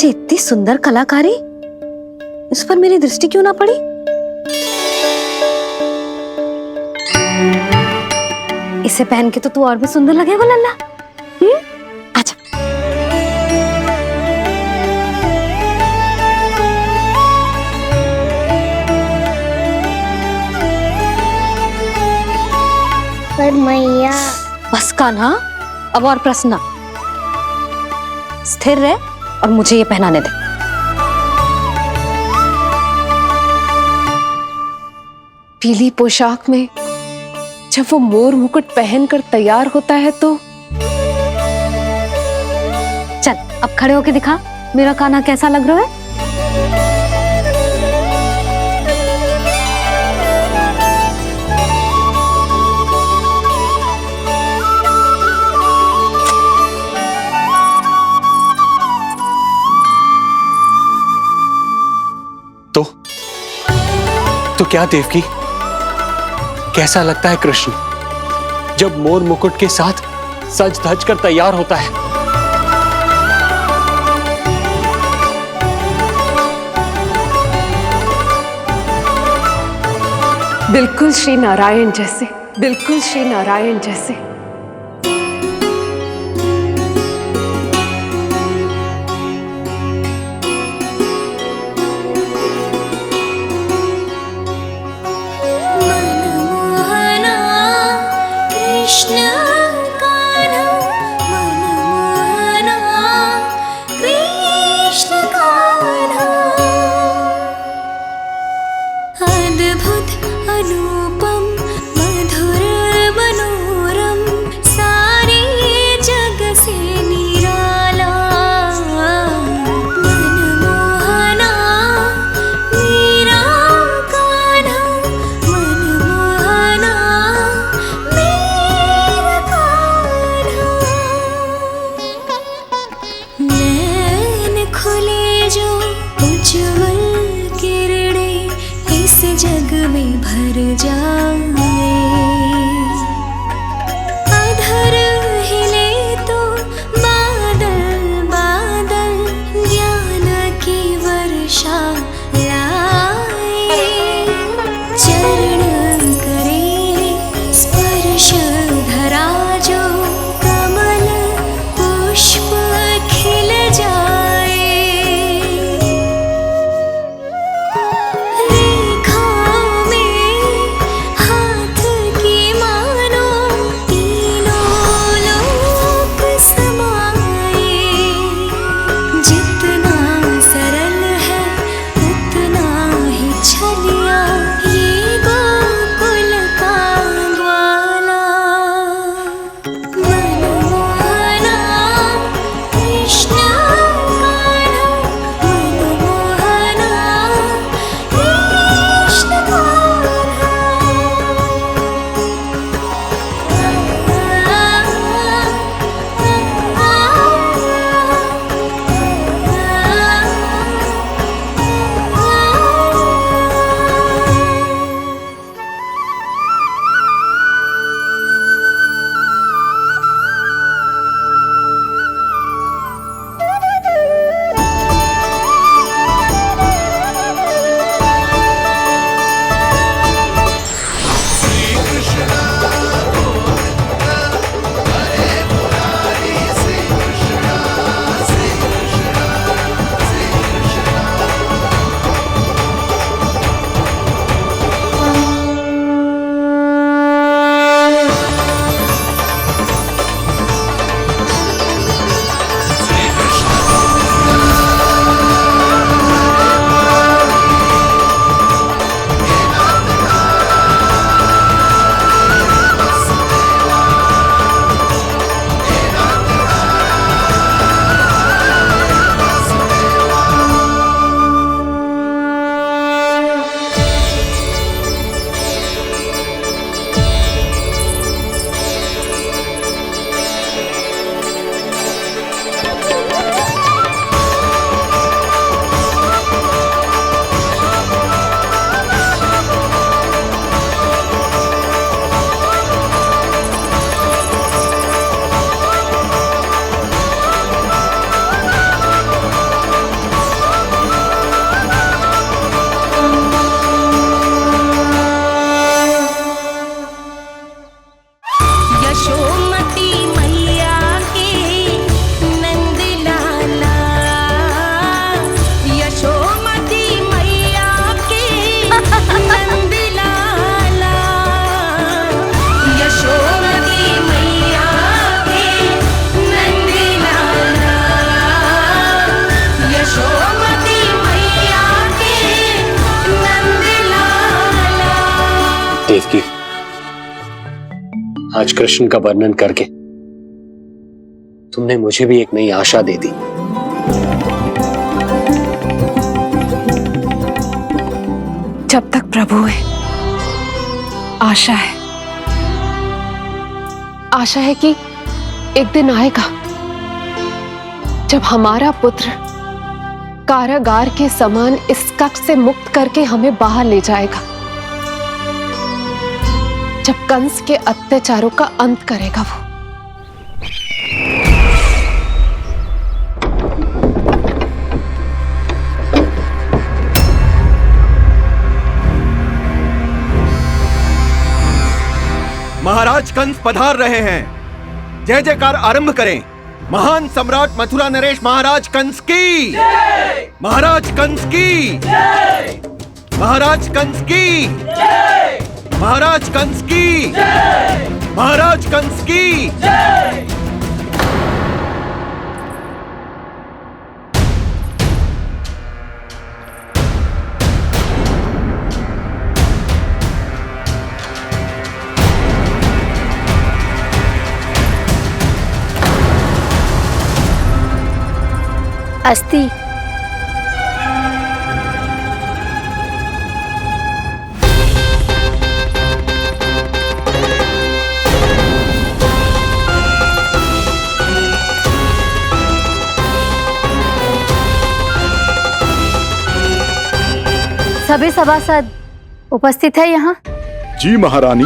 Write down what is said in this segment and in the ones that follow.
नीचे इतनी सुंदर कलाकारी, इस पर मेरी दृष्टि क्यों ना पड़ी? इसे पहन के तो तू और भी सुंदर लगेगा लल्ला। आजा। पर मैया। बस कान्हा, अब और प्रश्न। स्थिर रह और मुझे ये पहनाने दे। पीली पोशाक में जब वो मोर मुकुट पहनकर तैयार होता है तो चल अब खड़े होके दिखा मेरा कान्हा कैसा लग रहा है। तो क्या देवकी, कैसा लगता है कृष्ण जब मोर मुकुट के साथ सज धज कर तैयार होता है? बिल्कुल श्री नारायण जैसे, बिल्कुल श्री नारायण जैसे। अनुपम मधुर मनोरम सारे जग से निराला मनमोहना मेरा कान्हा मनमोहना मेरा कान्हा नैन खुले जो उज्ज्वल किरणें इस जग में भर जाए अधर हिले तो बादल बादल ज्ञान की वर्षा लाए चरण करे स्पर्श धरा जो कमल पुष्प खिल जाए आज कृष्ण का वर्णन करके तुमने मुझे भी एक नई आशा दे दी। जब तक प्रभु है, आशा है। आशा है कि एक दिन आएगा जब हमारा पुत्र कारागार के समान इस कक्ष से मुक्त करके हमें बाहर ले जाएगा, जब कंस के अत्याचारों का अंत करेगा वो। महाराज कंस पधार रहे हैं। जय जयकार आरंभ करें। महान सम्राट मथुरा नरेश महाराज कंस की, महाराज कंस की, महाराज कंस की, महाराज कंस की, महाराज कंस की। अस्ति। सभी सभासद उपस्थित है यहाँ? जी महारानी।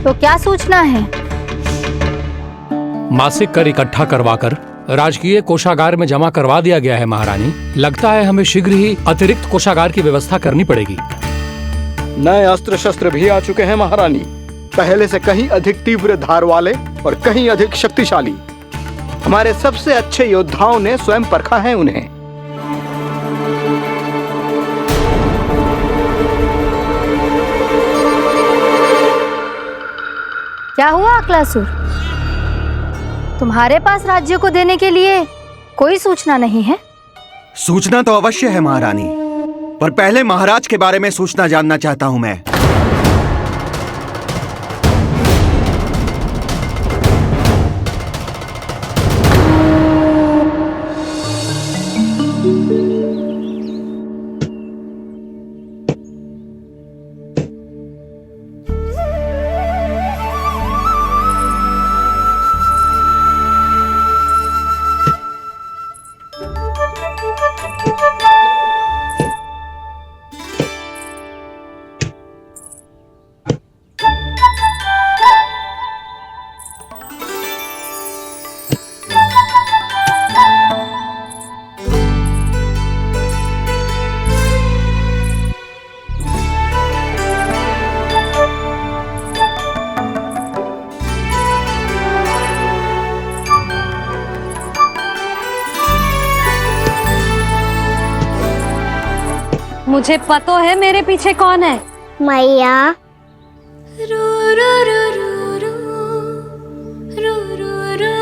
तो क्या सूचना है? मासिक कर इकट्ठा करवाकर राजकीय कोषागार में जमा करवा दिया गया है महारानी। लगता है हमें शीघ्र ही अतिरिक्त कोषागार की व्यवस्था करनी पड़ेगी। नए अस्त्र शस्त्र भी आ चुके हैं महारानी, पहले से कहीं अधिक तीव्र धार वाले और कहीं अधिक शक्तिशाली। हमारे सबसे अच्छे योद्धाओं ने स्वयं परखा है उन्हें। क्या हुआ अक्लासुर? तुम्हारे पास राज्य को देने के लिए कोई सूचना नहीं है? सूचना तो अवश्य है महारानी, पर पहले महाराज के बारे में सूचना जानना चाहता हूं मैं। मुझे पता है मेरे पीछे कौन है। मैया। रू रू रू रू रू रू रू रू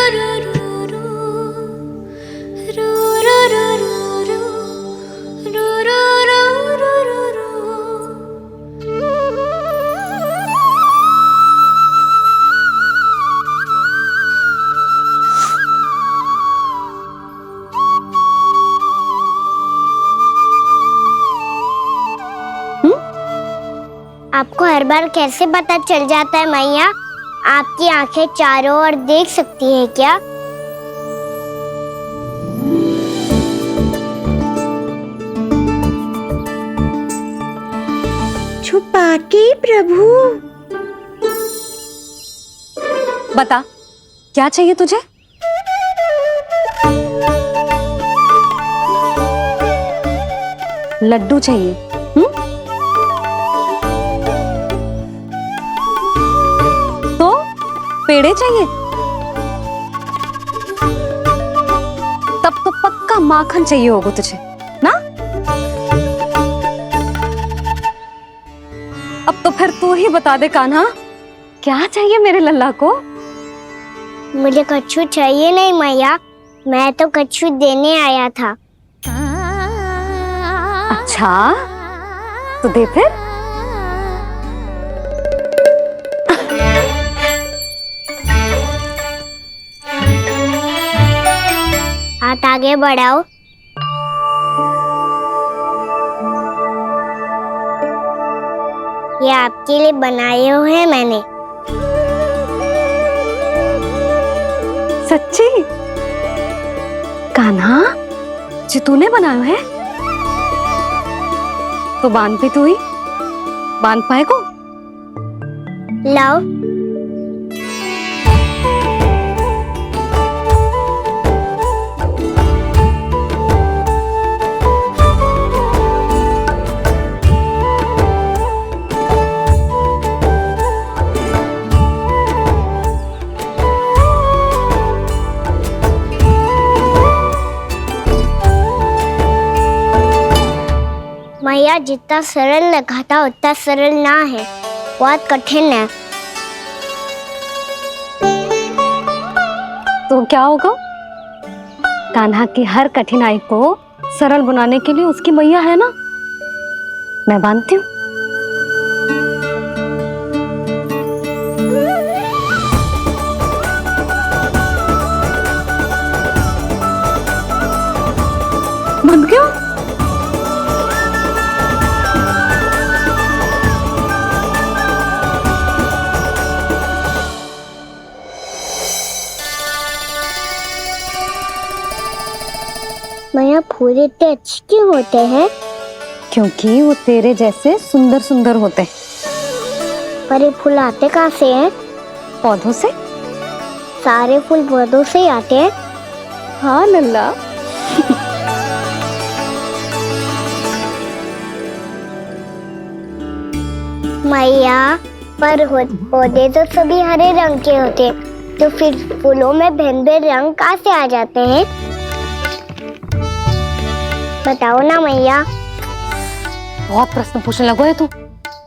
रू रू रू रू रू रू रू रू रू रू। आपको हर बार कैसे पता चल जाता है मैया? आपकी आंखें चारों ओर देख सकती हैं क्या? छुपा के प्रभु। बता, क्या चाहिए तुझे? लड्डू चाहिए? तो पेड़े चाहिए? तब तो पक्का माखन चाहिए होगा तुझे ना? अब तो फिर तू ही बता दे कान्हा, क्या चाहिए मेरे लल्ला को? मुझे कच्छू चाहिए नहीं मैया, मैं तो कच्छू देने आया था। अच्छा तो दे फिर। हाथ आगे बढ़ाओ। ये आपके लिए बनाए हुए हैं मैंने। सच्ची? कान्हा जी तूने बनाया है? तो बांध भी तू ही, बांध पाए को? लाओ। मैया जितना सरल लगा था उतना सरल ना है, बहुत कठिन है। तो क्या होगा? कान्हा की हर कठिनाई को सरल बनाने के लिए उसकी मैया है ना, मैं बांधती हूँ। बंद क्यों? मैया फूल इतने अच्छे क्यों होते हैं? क्योंकि वो तेरे जैसे सुंदर सुंदर होते हैं। पर ये फूल आते कहाँ से हैं? पौधों से। सारे फूल पौधों से ही आते हैं? हाँ लल्ला। मैया पर पौधे तो सभी हरे रंग के होते हैं, तो फिर फूलों में भिन्न भिन्न रंग कहाँ से आ जाते हैं? बताओ ना मैया। बहुत प्रश्न पूछने लगो है तू,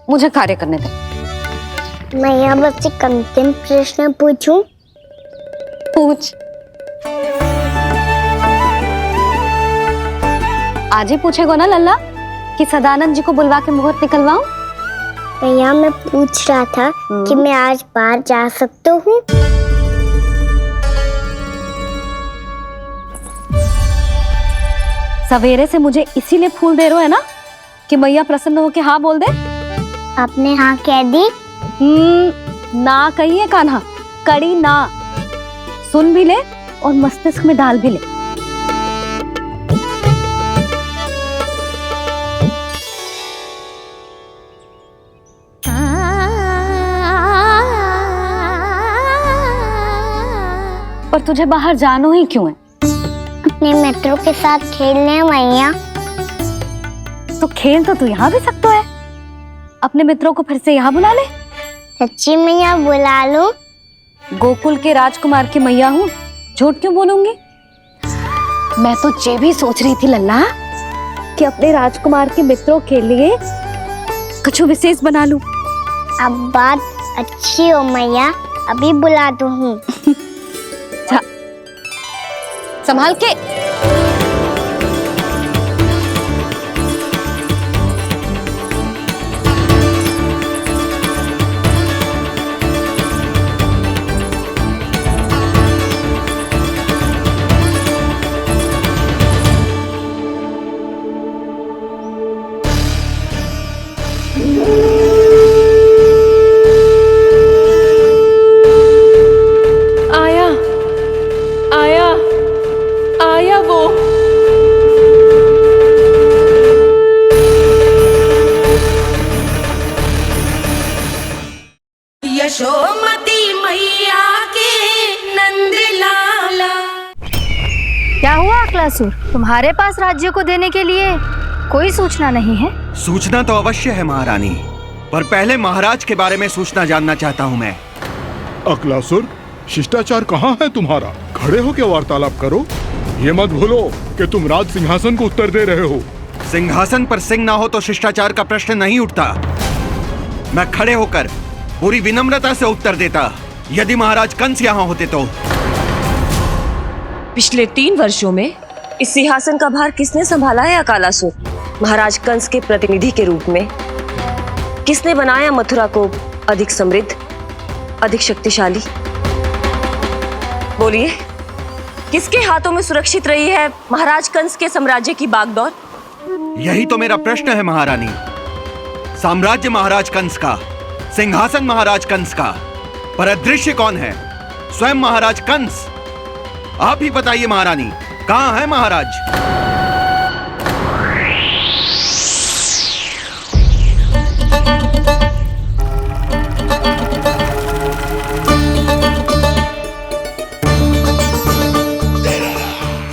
मुझे कार्य करने दे। मैया बस एक अंतिम प्रश्न पूछूं? पूछ। आज ही पूछेगो ना लल्ला कि सदानंद जी को बुलवा के मुहूर्त निकलवाऊं? मैया मैं पूछ रहा था कि मैं आज बाहर जा सकता हूँ? सवेरे से मुझे इसीलिए फूल दे रहे हो है ना कि मैया प्रसन्न हो के हाँ बोल दे। आपने हाँ कह दी? ना कही है कान्हा, कड़ी ना। सुन भी ले और मस्तिष्क में डाल भी ले। पर तुझे बाहर जाना ही क्यों है? अपने मित्रों के साथ खेलने मैया। तो खेल तो तू यहाँ भी सकता है, अपने मित्रों को फिर से यहाँ बुला ले। सच्ची मैया बुला लो? गोकुल के राजकुमार की मैया हूँ, झूठ क्यों बोलूंगी? मैं तो ये भी सोच रही थी लल्ला कि अपने राजकुमार के मित्रों के लिए कुछ विशेष बना लूं। अब बात अच्छी हो मैया, अभी बुला दूँ हूँ। संभाल के। आया वो। यशोमती मैया के नंद लाला। क्या हुआ अकलासुर, तुम्हारे पास राज्य को देने के लिए कोई सूचना नहीं है? सूचना तो अवश्य है महारानी, पर पहले महाराज के बारे में सूचना जानना चाहता हूँ मैं। अकलासुर, शिष्टाचार कहाँ है तुम्हारा? खड़े हो के वार्तालाप करो। ये मत भूलो कि तुम राज सिंहासन को उत्तर दे रहे हो। सिंहासन पर सिंह ना हो तो शिष्टाचार का प्रश्न नहीं उठता। मैं खड़े होकर पूरी विनम्रता से उत्तर देता यदि महाराज कंस यहाँ होते तो। पिछले 3 वर्षों में इस सिंहासन का भार किसने संभाला है अकालासुर? महाराज कंस के प्रतिनिधि के रूप में किसने बनाया मथुरा को अधिक समृद्ध, अधिक शक्तिशाली? बोलिए, किसके हाथों में सुरक्षित रही है महाराज कंस के साम्राज्य की बागडोर? यही तो मेरा प्रश्न है महारानी। साम्राज्य महाराज कंस का, सिंहासन महाराज कंस का, पर अदृश्य कौन है? स्वयं महाराज कंस। आप ही बताइए महारानी, कहां है महाराज?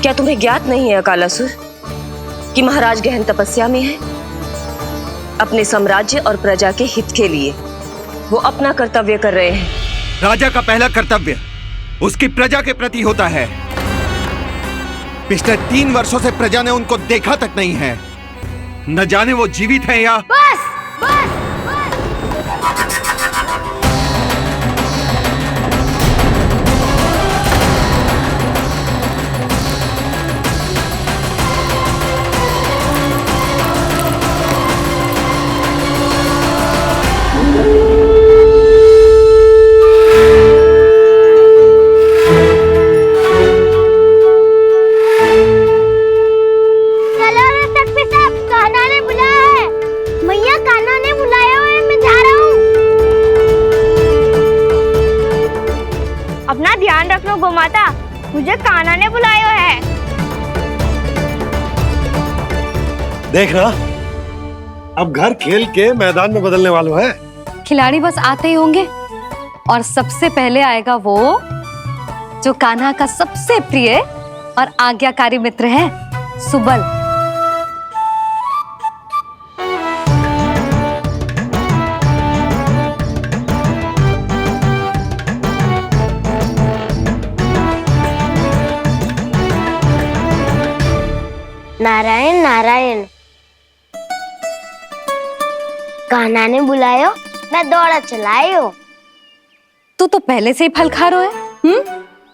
क्या तुम्हें ज्ञात नहीं है अकालासुर कि महाराज गहन तपस्या में है? अपने साम्राज्य और प्रजा के हित के लिए वो अपना कर्तव्य कर रहे हैं। राजा का पहला कर्तव्य उसकी प्रजा के प्रति होता है। पिछले 3 वर्षों से प्रजा ने उनको देखा तक नहीं है। न जाने वो जीवित हैं या बस बस अपना ध्यान रखना गोमाता, मुझे कान्हा ने बुलाया है। देखना, अब घर खेल के मैदान में बदलने वालों है। खिलाड़ी बस आते ही होंगे और सबसे पहले आएगा वो जो कान्हा का सबसे प्रिय और आज्ञाकारी मित्र है, सुबल। नारायण नारायण, कान्हा ने बुलायो, मैं दौड़ा चलायो। तू तो पहले से ही फल खा रहा है।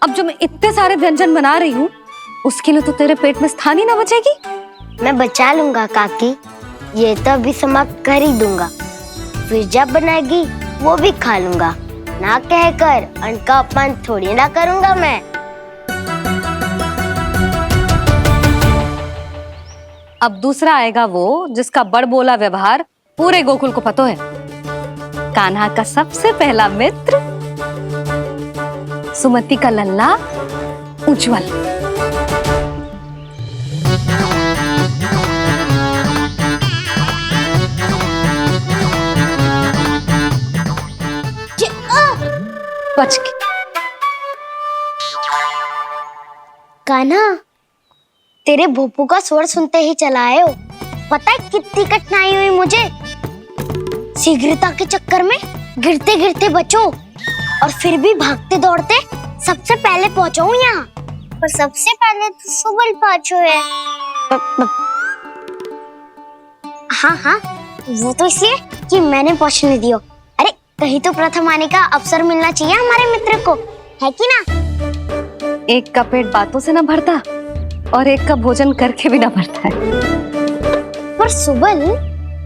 अब जो मैं इतने सारे व्यंजन बना रही हूँ उसके लिए तो तेरे पेट में स्थान ही ना बचेगी। मैं बचा लूंगा काकी, ये तो अभी समाप्त कर ही दूंगा, फिर जब बनाएगी वो भी खा लूंगा। ना कहकर अन्न का अपमान थोड़ी ना करूंगा मैं। अब दूसरा आएगा वो जिसका बड़बोला व्यवहार पूरे गोकुल को पता है, कान्हा का सबसे पहला मित्र, सुमति का लल्ला उज्जवल। बच के। कान्हा, तेरे भोपू का स्वर सुनते ही चला आए हो। पता है कितनी कठिनाई हुई मुझे। शीघ्रता के चक्कर में गिरते गिरते बचो और फिर भी भागते दौड़ते सबसे पहले पहुंचो यहाँ। पर सबसे पहले तो सुबल पहुंचो है। हाँ हाँ, वो तो इसलिए कि मैंने पहुंचने दियो। अरे कहीं तो प्रथम आने का अवसर मिलना चाहिए हमारे मित्र को, है कि ना? एक का पेट बातों से ना भरता और एक का भोजन करके भी ना भरता है। पर सुबल,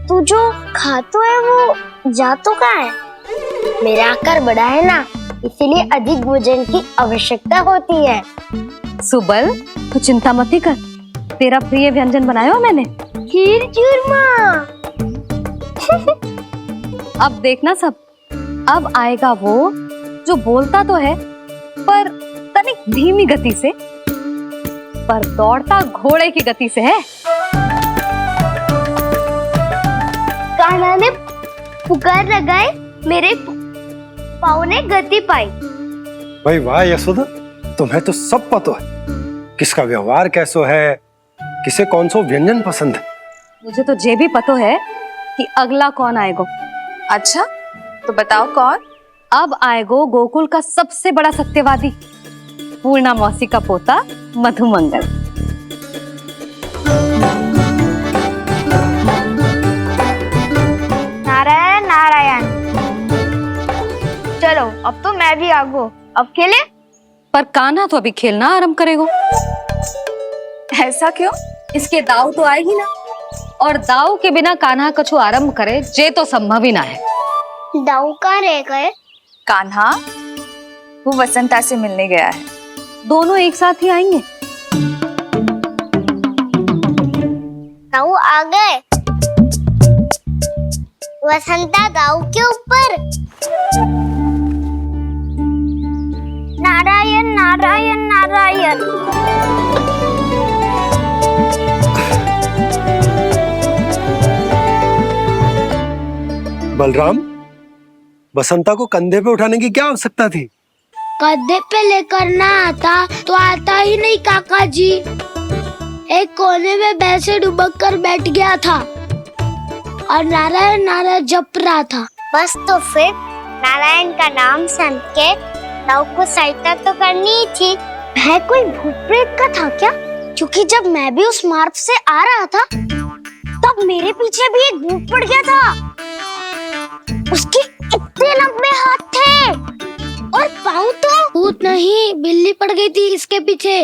तू जो खातो है वो जातो कहाँ है? मेरा आकार बड़ा है ना, इसीलिए अधिक भोजन की आवश्यकता होती है। सुबल, तू चिंता मत ही कर, तेरा प्रिय व्यंजन बनाया हो मैंने, खीर चूरमा। अब देखना सब, अब आएगा वो जो बोलता तो है पर तनिक धीमी गति से, पर दौड़ता घोड़े की गति से है। कान्हा ने पुकार लगाए, मेरे पाँव ने गति पाई। भाई वाह यशोदा, तुम्हें तो सब पता है किसका व्यवहार कैसो है, किसे कौन सो व्यंजन पसंद है। मुझे तो ये भी पता है कि अगला कौन आएगा। अच्छा, तो बताओ कौन? अब आएगो गोकुल का सबसे बड़ा सत्यवादी, पूर्णा मौसी का पोता मधुमंगल। नारायण नारायण। चलो अब तो मैं भी आगो, अब खेले। पर कान्हा तो अभी खेलना आरंभ करेगा। ऐसा क्यों? इसके दाव तो आएगी ना। और दाऊ के बिना कान्हा कछु आरंभ करे जे तो संभव ही ना है। दाऊ कहाँ रह गए? कान्हा वो वसंता से मिलने गया है। दोनों एक साथ ही आएंगे। दाऊ आ गए। वसंता दाऊ के ऊपर। नारायण नारायण नारायण। बलराम, बसंता को कंधे पे उठाने की क्या आवश्यकता थी? कंधे पे लेकर ना आता तो आता ही नहीं काका जी। एक कोने में वैसे डुबक कर बैठ गया था और नारायण नारायण जप रहा था। बस तो फिर नारायण का नाम सुन के दाऊ को सहायता तो करनी ही थी। वह कोई भूत प्रेत का था क्या? क्योंकि जब मैं भी उस मार्ग से आ रहा था तब मेरे पीछे भी एक भूत पड़ गया था। उसके इतने लंबे हाथ थे और पाँव तो भूत नहीं, बिल्ली पड़ गई थी इसके पीछे।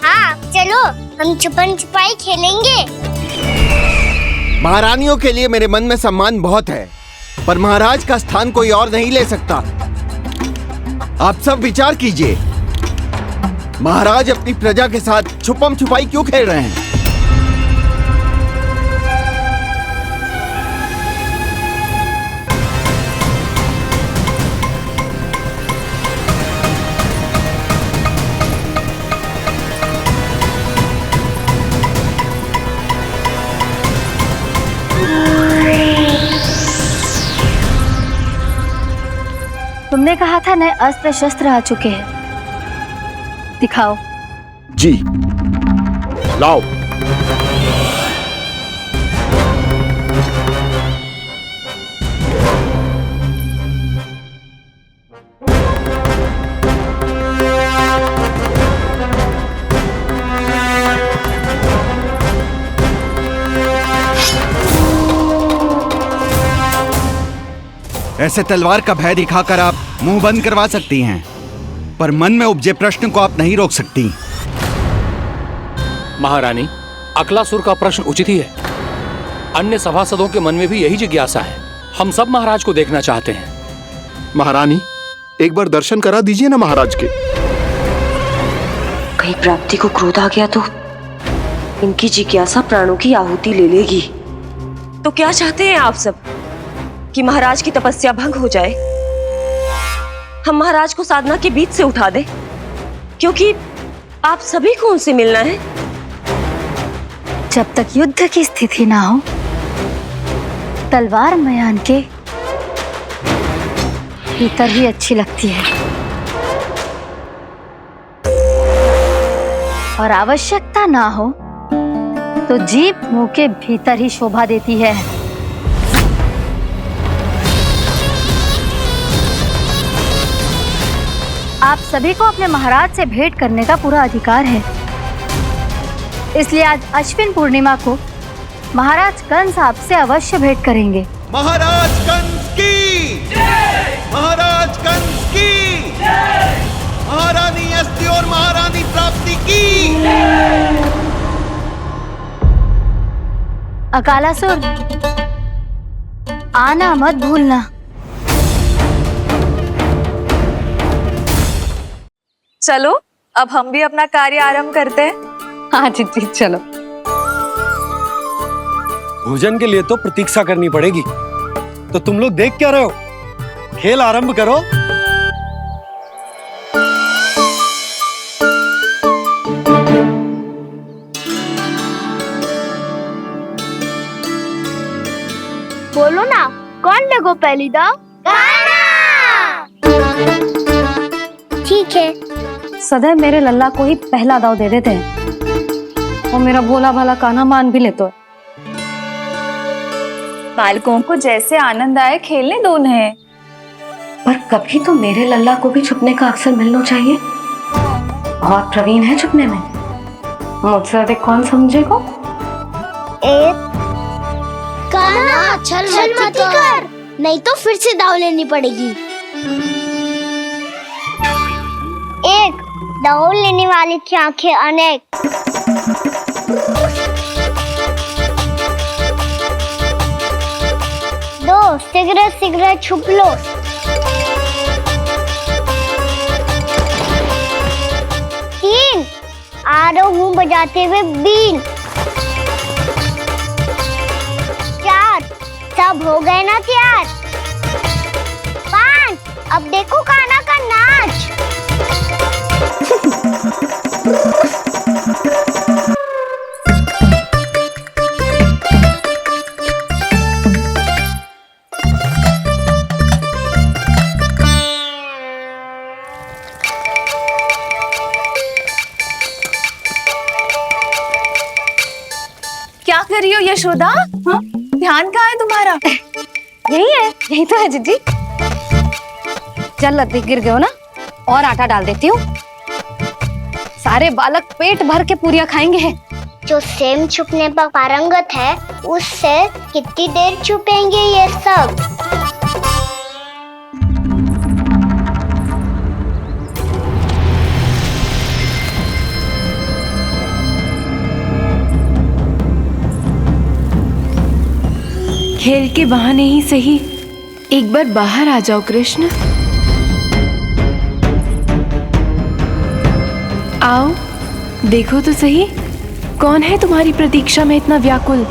हाँ चलो हम छुपन छुपाई खेलेंगे। महारानियों के लिए मेरे मन में सम्मान बहुत है, पर महाराज का स्थान कोई और नहीं ले सकता। आप सब विचार कीजिए, महाराज अपनी प्रजा के साथ छुपम छुपाई क्यों खेल रहे हैं? तुमने कहा था नए अस्त्र शस्त्र आ चुके हैं, दिखाओ। जी लाओ। ऐसे तलवार का भय दिखाकर आप मुंह बंद करवा सकती हैं, पर मन में उपजे प्रश्न को आप नहीं रोक सकती। महारानी, अकलासुर का प्रश्न उचित ही है। अन्य सभासदों के मन में भी यही जिज्ञासा है। हम सब महाराज को देखना चाहते हैं। महारानी, एक बार दर्शन करा दीजिए ना महाराज के। कहीं प्राप्ति को क्रोध आ गया तो इनकी जिज्ञासा प्राणों की आहुति ले लेगी। तो क्या चाहते हैं आप सब? कि महाराज की तपस्या भंग हो जाए? हम महाराज को साधना के बीच से उठा दें? क्योंकि आप सभी को उनसे मिलना है। जब तक युद्ध की स्थिति ना हो, तलवार मयान के भीतर ही अच्छी लगती है और आवश्यकता ना हो तो जीभ मुंह के भीतर ही शोभा देती है। आप सभी को अपने महाराज से भेंट करने का पूरा अधिकार है। इसलिए आज अश्विन पूर्णिमा को महाराज कंस आपसे अवश्य भेंट करेंगे। महाराज कंस की जय! महाराज कंस की जय! महारानी अस्ति और महारानी प्राप्ति की जय! अकालासुर, आना मत भूलना। चलो अब हम भी अपना कार्य आरंभ करते हैं। हाँ जी चलो। भोजन के लिए तो प्रतीक्षा करनी पड़ेगी, तो तुम लोग देख क्या रहे हो? खेल आरंभ करो। बोलो ना, कौन लगो पहली दाव? ठीक है। सदैव मेरे लल्ला को ही पहला दाव दे देते हैं और मेरा भोला भाला कान्हा मान भी लेते। बालकों को जैसे आनंद आए खेलने दो उन्हें। पर कभी तो मेरे लल्ला को भी छुपने का अवसर मिलना चाहिए। बहुत प्रवीण है छुपने में, मुझसे अधिक कौन समझेगा? कान्हा छल मत कर, नहीं तो फिर से दाव लेनी पड़ेगी। 1 दौड़ लेने वाली थी आंखें अनेक। दो, सिगरेट सिगरेट छुप लो। तीन, आ रहा हूँ बजाते हुए बीन। चार, सब हो गए ना तैयार। पांच, अब देखो कान्हा का नाच। क्या कर रही हो यशोदा? हाँ? ध्यान कहाँ है तुम्हारा? यही है, यही तो है जीजी। चल अधिक गिर गए हो ना, और आटा डाल देती हूँ। सारे बालक पेट भर के पूरियां खाएंगे। जो सेम छुपने पर पारंगत है, उससे कितनी देर छुपेंगे ये सब? खेल के बहाने ही सही एक बार बाहर आ जाओ कृष्ण। आओ, देखो तो सही, कौन है तुम्हारी प्रतीक्षा में इतना व्याकुल?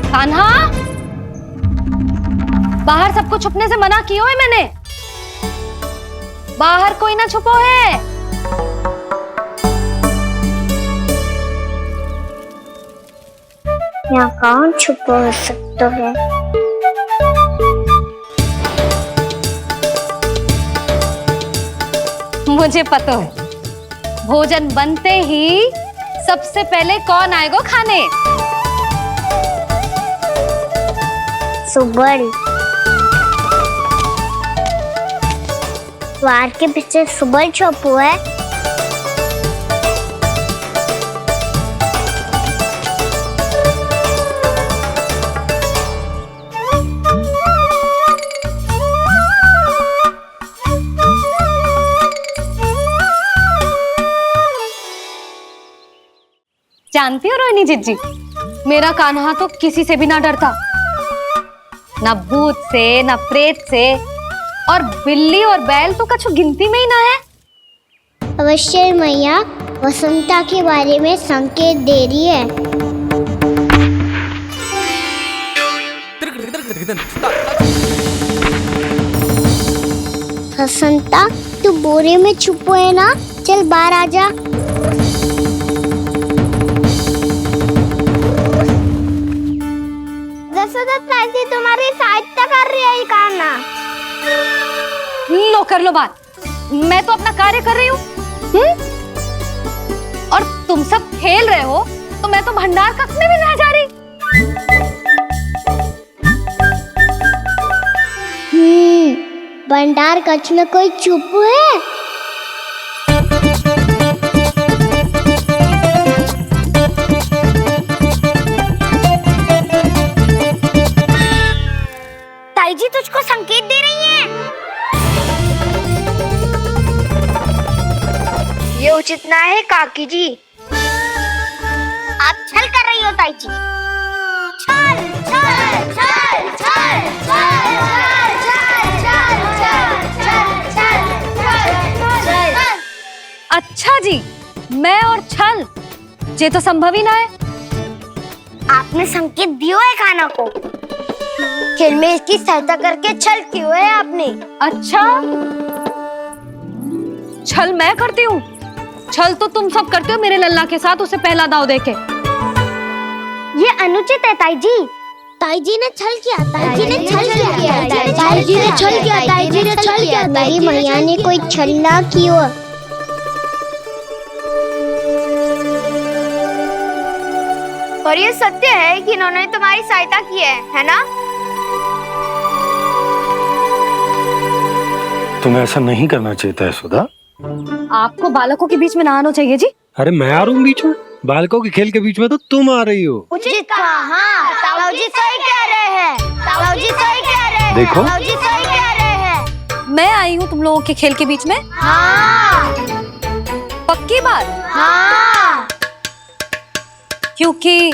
कान्हा, बाहर सबको छुपने से मना किया है मैंने। बाहर कोई ना छुपो है। यहाँ कौन छुपा हो सकता है? मुझे पता है, भोजन बनते ही सबसे पहले कौन आएगा खाने? सुबल। द्वार के पीछे सुबल छुपा है। जानती हो रोहिणी जीजी, मेरा कान्हा तो किसी से भी ना डरता, ना भूत से, ना प्रेत से, और बिल्ली और बैल तो कछु गिनती में ही ना है। अवश्य मैया वसंता के बारे में संकेत दे रही है। वसंता, तू बोरे में छुपो है ना? चल बाहर आ जा। तुम्हारी सहायता कर रही है कान्हा। लो कर लो बात, मैं तो अपना कार्य कर रही हूँ। और तुम सब खेल रहे हो तो मैं तो भंडार कक्ष में भी नहीं जा रही। भंडार कक्ष में कोई चुप है? ताई जी तुझको संकेत दे रही हैं। ये उचित ना है काकी जी। आप छल कर रही हो ताई जी। छल छल छल छल छल छल। अच्छा जी, मैं और छल, ये तो संभव ही ना है। आपने संकेत दिया है कान्हा को। खेल में इसकी सहायता करके छल क्यों है आपने? अच्छा, छल मैं करती हूँ? छल तो तुम सब करते हो मेरे लल्ला के साथ, उसे पहला दाव देके। ये अनुचित है ताई जी। ताई जी ने छल किया, ताई जी ने छल किया, ताई जी ने छल किया, ताई जी ने छल किया। मेरी मैया ने कोई छल ना किया। और ये सत्य है कि इन्होंने तुम्हारी सहायता की है ना? तुम्हें ऐसा नहीं करना चाहिए था यशोदा। आपको बालकों के बीच में ना आना चाहिए जी। अरे मैं आ रहा हूँ बीच में? बालकों के खेल के बीच में तो तुम आ रही हो। उचित कहा। हाँ, ताऊ जी सही कह रहे हैं। बाबूजी सही कह रहे हैं। देखो। बाबूजी सही कह रहे हैं। मैं आई हूँ तुम लोगों के खेल के बीच में। हाँ। पक्की बात? हाँ। क्योंकि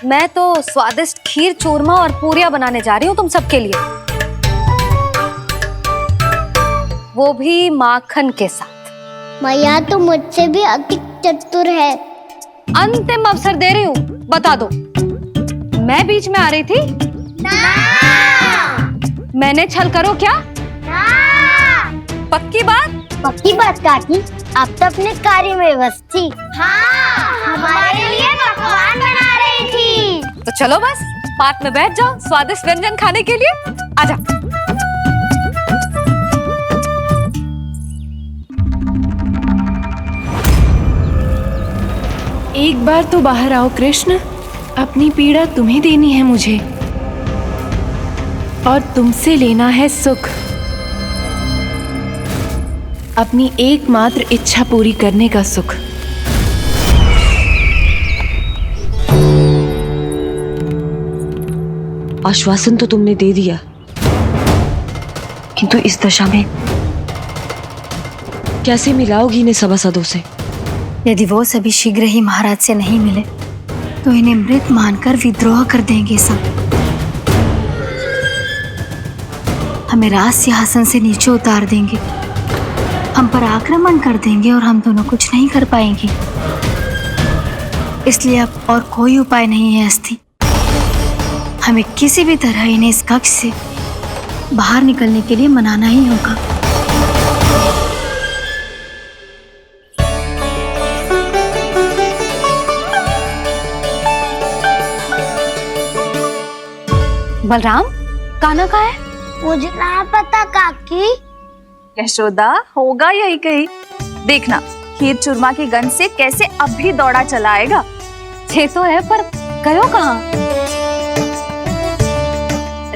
मैं तो स्वादिष्ट खीर, चूरमा और पूरियां बनाने जा रही हूँ तुम सबके लिए, वो भी माखन के साथ। मैया तो मुझसे भी अधिक चतुर है। अंतिम अवसर दे रही हूँ, बता दो मैं बीच में आ रही थी? ना। मैंने छल करो क्या? ना। पक्की बात? पक्की बात काकी, आप तो अपने कार्य में व्यस्त थी। हाँ, हमारे लिए पकवान बना रही थी। तो चलो बस पार्क में बैठ जाओ स्वादिष्ट व्यंजन खाने के लिए। आजा। एक बार तो बाहर आओ कृष्ण, अपनी पीड़ा तुम्हें देनी है मुझे, और तुमसे लेना है सुख। अपनी एकमात्र इच्छा पूरी करने का सुख। आश्वासन तो तुमने दे दिया, किंतु इस दशा में कैसे मिलाओगी इन्हें सभासदों से? यदि वो सभी शीघ्र ही महाराज से नहीं मिले तो इन्हें मृत मानकर विद्रोह कर देंगे सब। हमें राज सिंहासन से नीचे उतार देंगे, हम पर आक्रमण कर देंगे और हम दोनों कुछ नहीं कर पाएंगे। इसलिए अब और कोई उपाय नहीं है अस्थि, हमें किसी भी तरह इन्हें इस कक्ष से बाहर निकलने के लिए मनाना ही होगा। बलराम, कान्हा कहाँ है? मुझे ना पता काकी। यशोदा, होगा यही कहीं। देखना खीर चूरमा की गंध से कैसे अब भी दौड़ा चला आएगा। ये तो है, पर गयो कहाँ?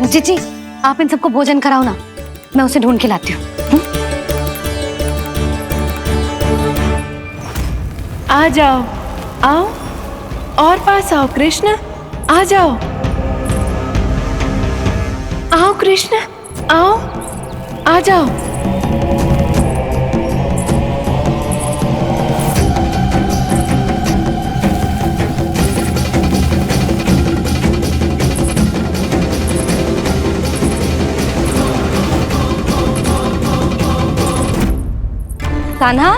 जीजी, आप इन सबको भोजन कराओ ना, मैं उसे ढूंढ के लाती हूँ। आ जाओ, आओ और पास आओ कृष्ण, आ जाओ। आओ कृष्ण, आओ, आ जाओ। कान्हा,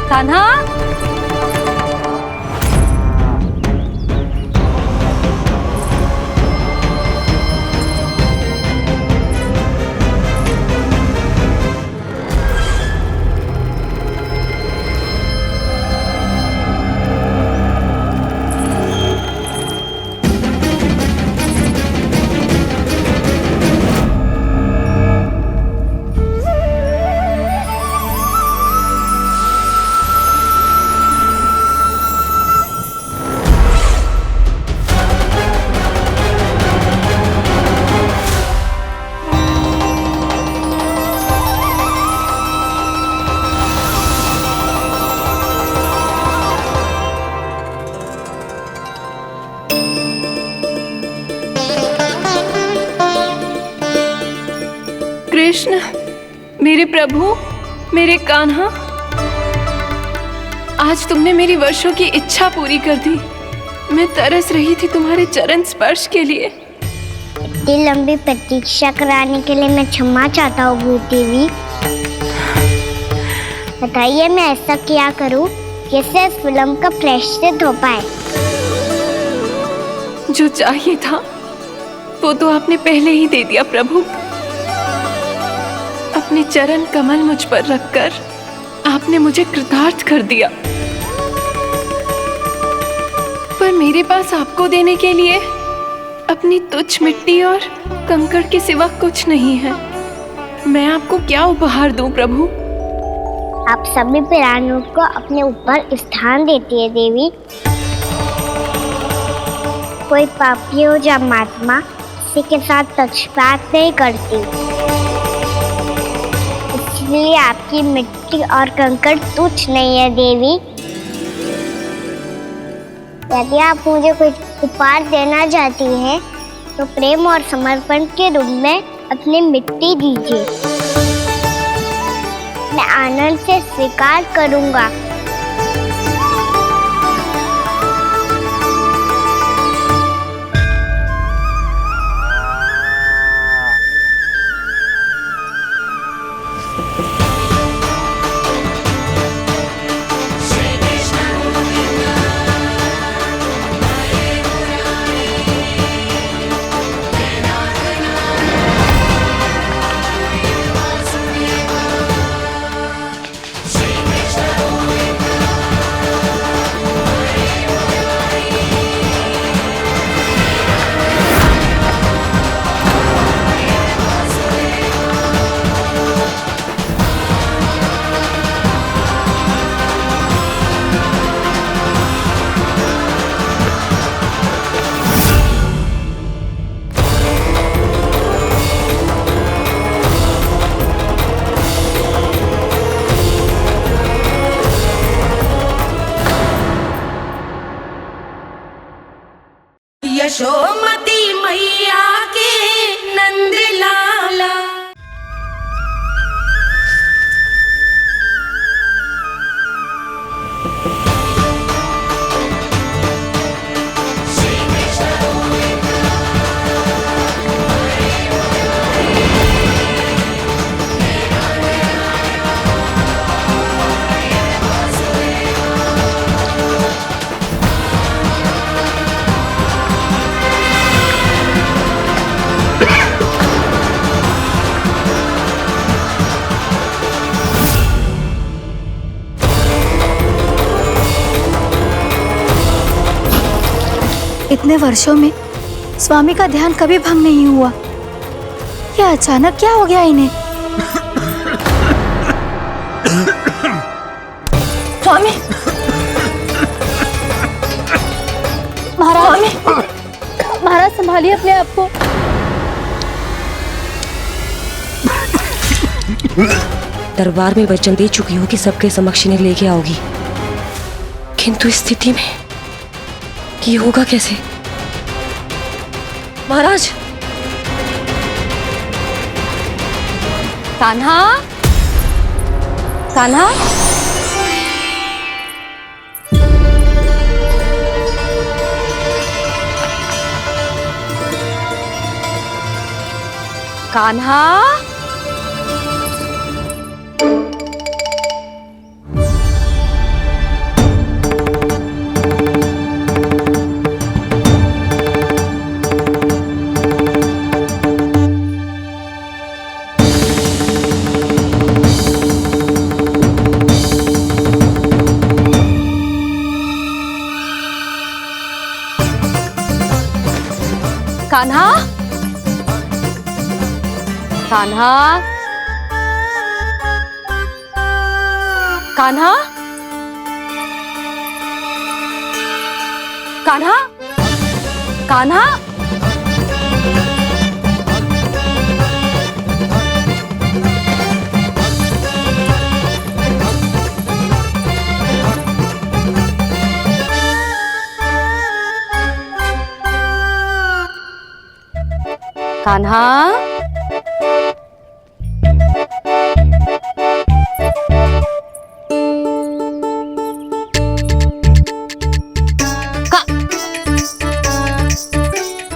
कान्हा, कृष्ण, मेरे प्रभु, मेरे कान्हा, आज तुमने मेरी वर्षों की इच्छा पूरी कर दी। मैं तरस रही थी तुम्हारे चरण स्पर्श के लिए। इतनी लंबी प्रतीक्षा कराने के लिए मैं क्षमा चाहता हूँ भूत देवी। बताइए मैं ऐसा क्या करूँ जिससे इस फिल्म का प्रायश्चित हो पाए? जो चाहिए था वो तो आपने पहले ही दे दिया प्रभु। अपने चरण कमल मुझ पर रखकर आपने मुझे कृतार्थ कर दिया, पर मेरे पास आपको देने के लिए अपनी तुच्छ मिट्टी और कंकड़ के सिवा कुछ नहीं है। मैं आपको क्या उपहार दूं प्रभु? आप सभी प्राणियों को अपने ऊपर स्थान देती है देवी। कोई पापी हो या महात्मा, किसी के साथ पक्षपात नहीं करती। इसलिए आपकी मिट्टी और कंकड़ तुच्छ नहीं है देवी। यदि आप मुझे कुछ उपहार देना चाहती हैं, तो प्रेम और समर्पण के रूप में अपनी मिट्टी दीजिए। मैं आनंद से स्वीकार करूंगा। यशोमती मैया के नंद लाला। इतने वर्षों में स्वामी का ध्यान कभी भंग नहीं हुआ। ये अचानक क्या हो गया इन्हें? स्वामी, महाराज, महाराज संभालिए अपने आप को। दरबार में वचन दे चुकी हूँ कि सबके समक्ष इन्हें लेके आओगी, किंतु इस स्थिति में ये होगा कैसे? महाराज, कान्हा, कान्हा, कान्हा, कान्हा, कान्हा, कान्हा, कान्हा, कान्हा, कान्हा,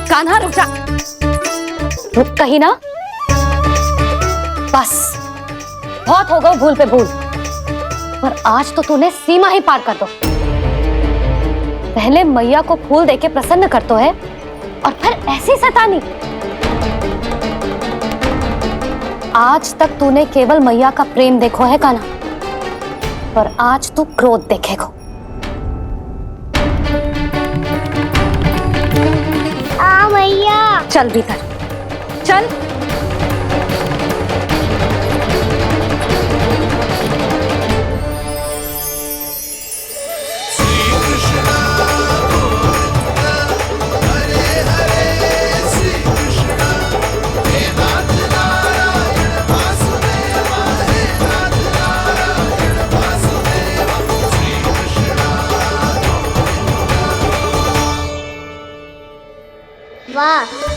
कान्हा रुक जा, रुक कहीं ना। बस बहुत हो गया भूल पे भूल, पर आज तो तूने सीमा ही पार कर दो। पहले मैया को फूल देके प्रसन्न कर तो है, और फिर ऐसी सतानी। आज तक तूने केवल मैया का प्रेम देखो है कान्हा, पर आज तू क्रोध देखेगा। मैया, चल भीतर, चल।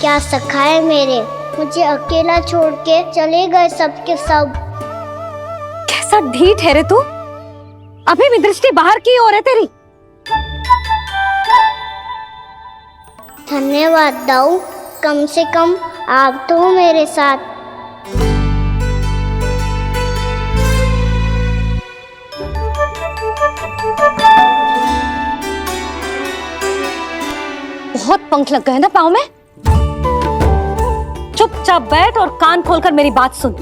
क्या सखा है मेरे, मुझे अकेला छोड़ के चले गए सबके सब। कैसा ढीठ है रे तू, अभी भी दृष्टि बाहर की ओर है तेरी। धन्यवाद दाऊ, कम से कम आप तो हो मेरे साथ। बहुत पंख लग गए ना पाँव में। चुपचाप बैठ और कान खोलकर मेरी बात सुन।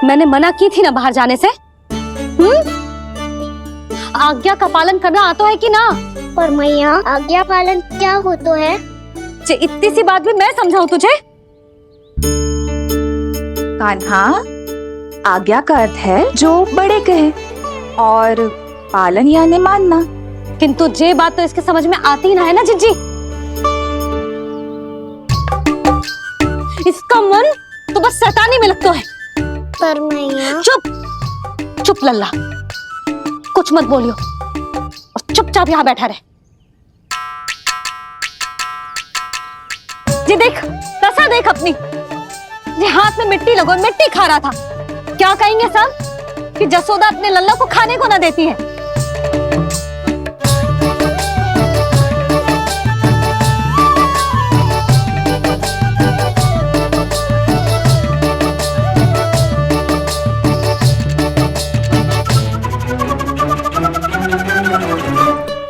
मैंने मना की थी ना बाहर जाने से। आज्ञा का पालन करना आता है कि ना? पर मैया, आज्ञा पालन क्या होता है? इतनी सी बात भी मैं समझाऊं तुझे? कान्हा, आज्ञा का अर्थ है जो बड़े कहे और पालन यानी मानना। किंतु ये बात तो इसके समझ में आती ना है ना जिज्जी। इसका मन तो बस शैतानी में लगता है। पर मैया। चुप चुप लल्ला, कुछ मत बोलियो और चुपचाप यहाँ बैठा रहे। ये देख, दशा देख अपनी। ये हाथ में मिट्टी लगो, मिट्टी खा रहा था। क्या कहेंगे सब कि जसोदा अपने लल्ला को खाने को ना देती है।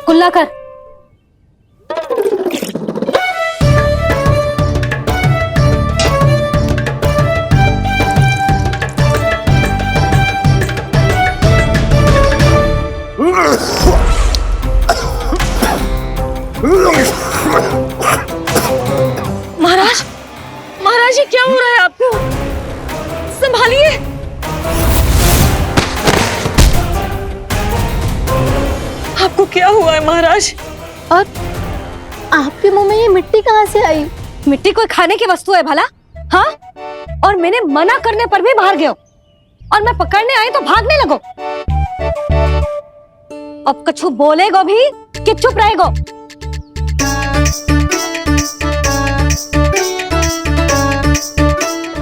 कुल्ला कर। महाराज, महाराज ये क्या हो रहा है आपको? संभालिए। आपको क्या हुआ है महाराज? और आपके मुंह में ये मिट्टी कहाँ से आई? मिट्टी कोई खाने की वस्तु है भला? हाँ? और मैंने मना करने पर भी बाहर गए और मैं पकड़ने आई तो भागने लगो। अब कछु बोलेगो भी कि चुप रहेगो?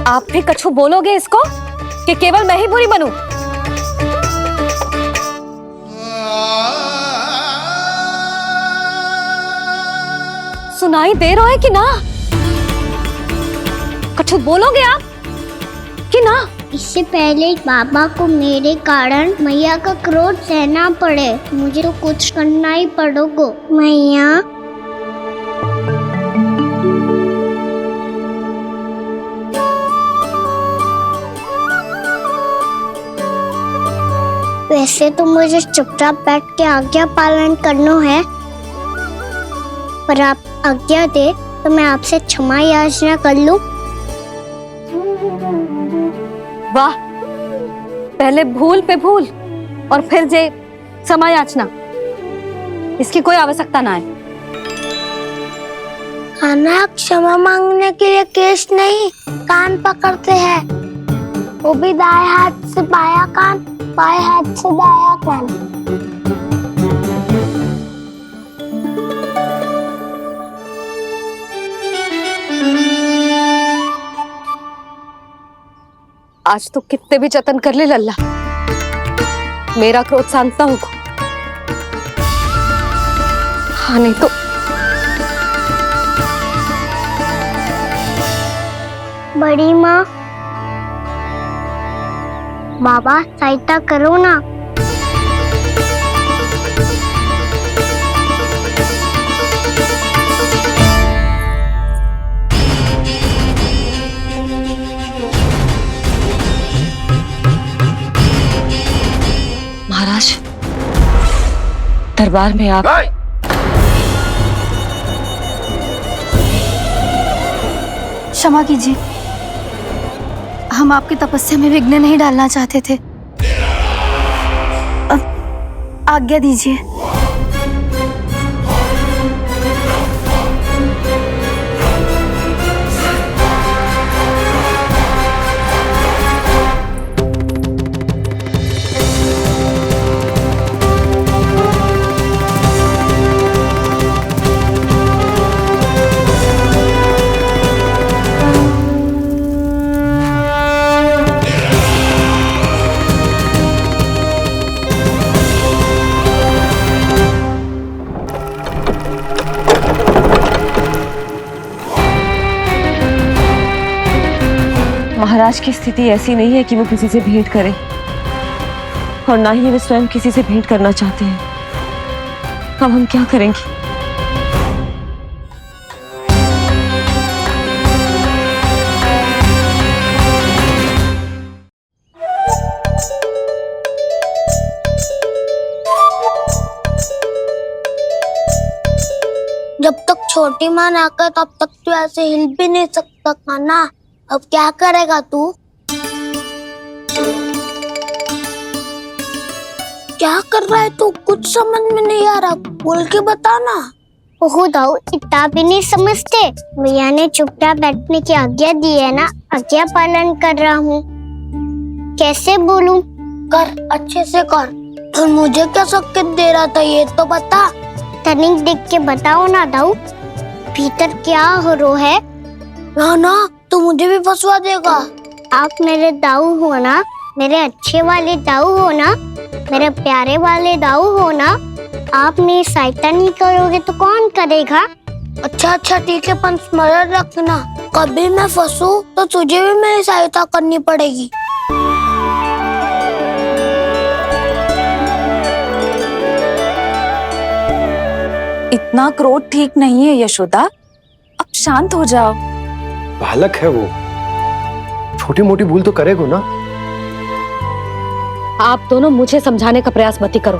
आप भी कछु बोलोगे इसको कि केवल मैं ही बुरी बनूं? सुनाई दे रहा है कि ना? कछु बोलोगे आप कि ना? इससे पहले बाबा को मेरे कारण मैया का क्रोध सहना पड़े, मुझे तो कुछ करना ही पड़ेगा। मैया, वैसे तो मुझे चुपचाप बैठ के आज्ञा पालन करना है, पर आप आज्ञा दे तो मैं आपसे क्षमा याचना कर लूं। वाह, पहले भूल पे भूल और फिर जे क्षमा याचना, इसकी कोई आवश्यकता ना है। खाना क्षमा मांगने के लिए केस नहीं, कान पकड़ते हैं, वो भी दाएं हाथ से बायां कान, बाएं हाथ से दायां कान। आज तो कितने भी जतन कर ले लल्ला, मेरा क्रोध शांत होगा। हाँ नहीं तो बड़ी माँ, बाबा सहायता करो ना। महाराज, दरबार में आप क्षमा कीजिए, हम आपकी तपस्या में विघ्न नहीं डालना चाहते थे। अब आज्ञा दीजिए। महाराज की स्थिति ऐसी नहीं है कि वो किसी से भेंट करे, और ना ही वे स्वयं किसी से भेंट करना चाहते हैं। अब हम क्या करेंगे? जब तक छोटी माँ ना कर तब तक तू ऐसे हिल भी नहीं सकता कान्हा। अब क्या करेगा तू? क्या कर रहा है तू? कुछ समझ में नहीं आ रहा, बोल के बताना। ओहो दाऊ, इतना भी नहीं समझते। भैया ने चुपचाप बैठने की आज्ञा दी है ना, आज्ञा पालन कर रहा हूँ। कैसे बोलूं? कर, अच्छे से कर। और मुझे क्या संकेत दे रहा था ये तो बता। तनिक देख के बताओ ना दाऊ, भीतर क्या हो रो है? ना तू मुझे भी फंसवा देगा। आप मेरे दाऊ हो ना, मेरे अच्छे वाले दाऊ हो ना, मेरे प्यारे वाले दाऊ हो ना। आप मेरी सहायता नहीं करोगे तो कौन करेगा? अच्छा ठीक है, पर स्मरण रखना, कभी मैं फंसू तो तुझे भी मेरी सहायता करनी पड़ेगी। इतना क्रोध ठीक नहीं है यशोदा, अब शांत हो जाओ। बालक है वो, छोटी मोटी भूल तो करेगा ना। आप दोनों मुझे समझाने का प्रयास मत ही करो।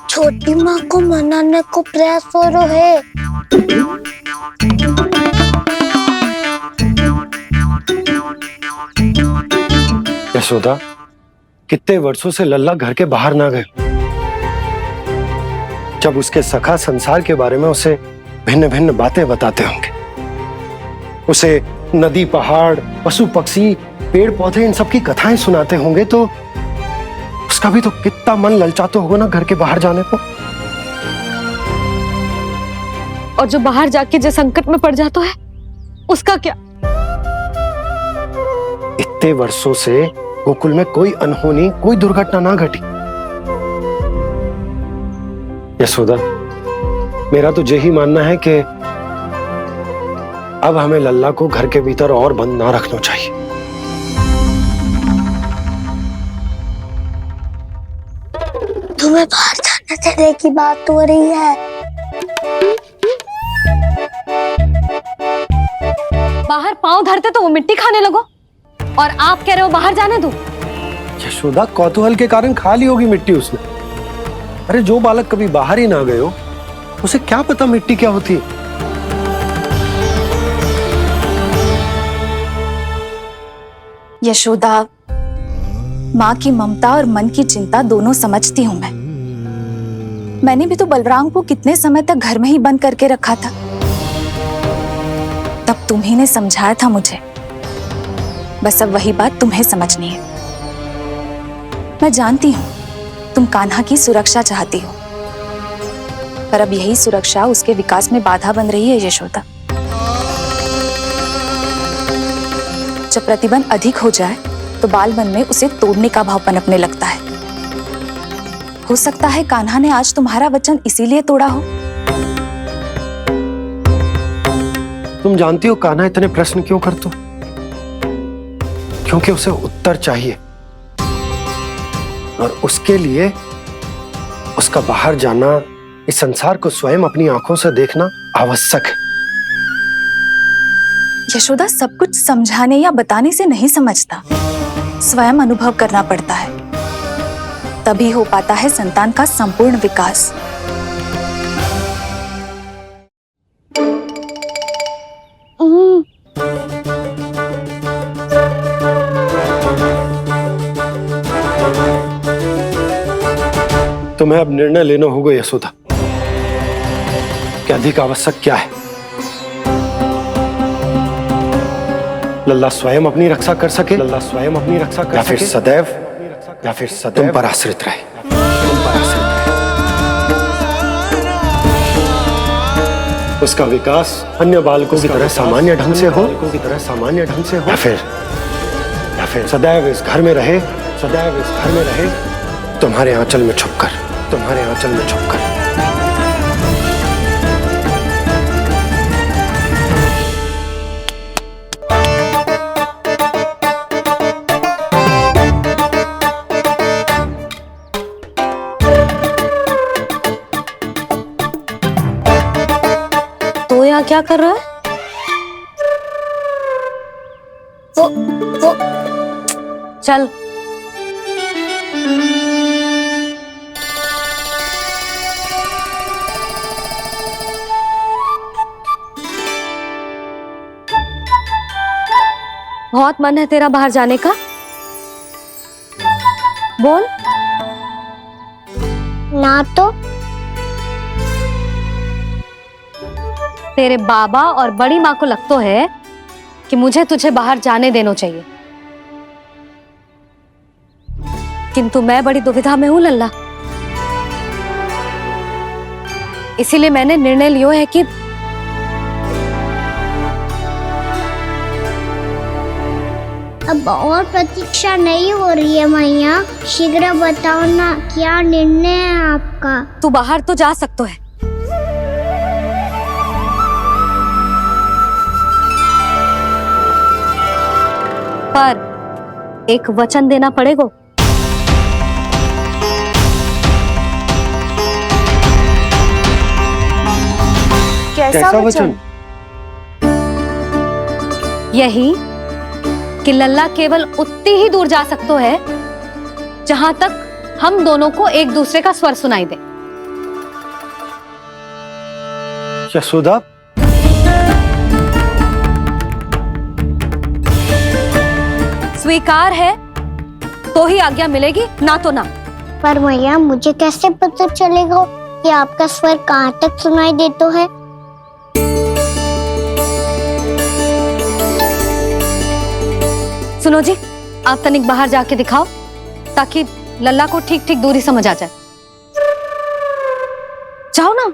छोटी माँ को मनाने को प्रयास हो रहा है। यशोदा, कितने वर्षों से लल्ला घर के बाहर ना गए। जब उसके सखा संसार के बारे में उसे भिन्न भिन्न बातें बताते होंगे, उसे नदी, पहाड़, पशु पक्षी, पेड़ पौधे, इन सब की कथाएं सुनाते होंगे, तो उसका भी तो कितना मन ललचाता होगा ना घर के बाहर जाने को। और जो बाहर जाके जो संकट में पड़ जाता है उसका क्या? इतने वर्षों से गोकुल में कोई अनहोनी, कोई दुर्घटना ना घटी। यशोदा, मेरा तो यही मानना है कि अब हमें लल्ला को घर के भीतर और बंद ना रखना चाहिए। तुम्हें बाहर जाने देने की बात हो रही है। बाहर पांव धरते तो वो मिट्टी खाने लगो, और आप कह रहे हो बाहर जाने दो। यशोदा, कौतूहल के कारण खा ली होगी मिट्टी उसने। अरे जो बालक कभी बाहर ही ना गए हो, उसे क्या पता मिट्टी क्या होती है। यशोदा, माँ की ममता और मन की चिंता दोनों समझती हूँ मैं। मैंने भी तो बलराम को कितने समय तक घर में ही बंद करके रखा था। तब तुम्ही ने समझाया था मुझे, बस अब वही बात तुम्हें समझनी है। मैं जानती हूँ तुम कान्हा की सुरक्षा चाहती हो, पर अब यही सुरक्षा उसके विकास में बाधा बन रही है यशोदा। जब प्रतिबंध अधिक हो जाए तो बाल मन में उसे तोड़ने का भाव पनपने लगता है। हो सकता है कान्हा ने आज तुम्हारा वचन इसीलिए तोड़ा हो। तुम जानती हो कान्हा इतने प्रश्न क्यों करता? क्योंकि उसे उत्तर चाहिए, और उसके लिए उसका बाहर जाना, इस संसार को स्वयं अपनी आंखों से देखना आवश्यक है। यशोदा, सब कुछ समझाने या बताने से नहीं समझता, स्वयं अनुभव करना पड़ता है, तभी हो पाता है संतान का संपूर्ण विकास। तुम्हें अब निर्णय लेना होगा यशोदा कि अधिक आवश्यक क्या है। लल्ला स्वयं अपनी रक्षा कर सके, लल्ला स्वयं अपनी रक्षा कर सके, या फिर सदैव तुम पर आश्रित रहे। उसका विकास अन्य बालकों की तरह सामान्य ढंग से हो, या फिर सदैव इस घर में रहे, तुम्हारे आंचल में छुपकर। क्या कर रहा है? वो चल। बहुत मन है तेरा बाहर जाने का? बोल। ना तो। तेरे बाबा और बड़ी माँ को लगता है कि मुझे तुझे बाहर जाने देना चाहिए, किंतु मैं बड़ी दुविधा में हूं लल्ला। इसीलिए मैंने निर्णय लिया है कि अब और प्रतीक्षा नहीं हो रही है मैया, शीघ्र बताओ ना क्या निर्णय है आपका। तू बाहर तो जा सकता है, पर एक वचन देना पड़ेगा। कैसा वचन? यही कि लल्ला केवल उतनी ही दूर जा सकता है जहां तक हम दोनों को एक दूसरे का स्वर सुनाई दे। यशोदा, स्वीकार है तो ही आज्ञा मिलेगी, ना तो ना। पर मैया मुझे कैसे पता चलेगा कि आपका स्वर कहाँ तक सुनाई देता है? सुनो जी, आप तनिक बाहर जाके दिखाओ ताकि लल्ला को ठीक ठीक दूरी समझ आ जाए। जाओ ना।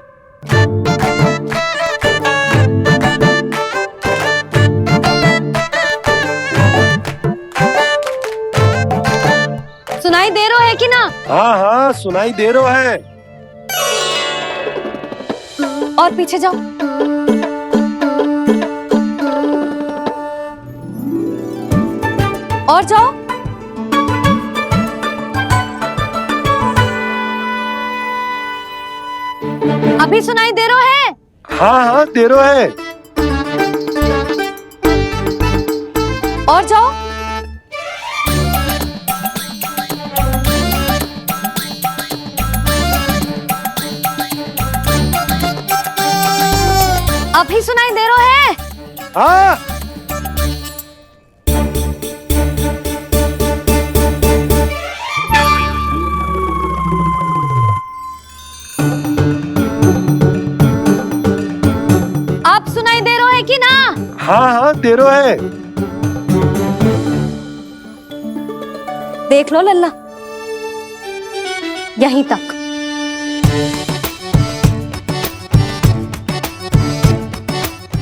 सुनाई दे रहा है कि ना? हाँ हाँ सुनाई दे रहा है। और पीछे जाओ। और जाओ। अभी सुनाई दे रहा है? हाँ हाँ दे रहा है। और जाओ। अभी सुनाई दे रहा है? हाँ। आप सुनाई दे रहा है कि ना? हाँ हाँ दे रहा है। देख लो लल्ला, यहीं तक।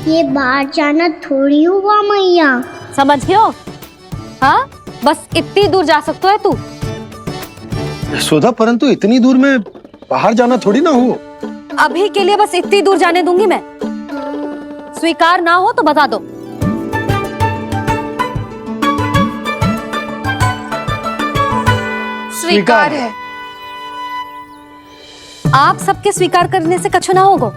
ये बाहर जाना थोड़ी हुआ मैया। समझ गयो? हाँ, बस इतनी दूर जा सकता है तू। यशोदा, परंतु इतनी दूर में बाहर जाना थोड़ी ना हो। अभी के लिए बस इतनी दूर जाने दूंगी मैं। स्वीकार ना हो तो बता दो। स्वीकार है। आप सबके स्वीकार करने से कछु ना होगा।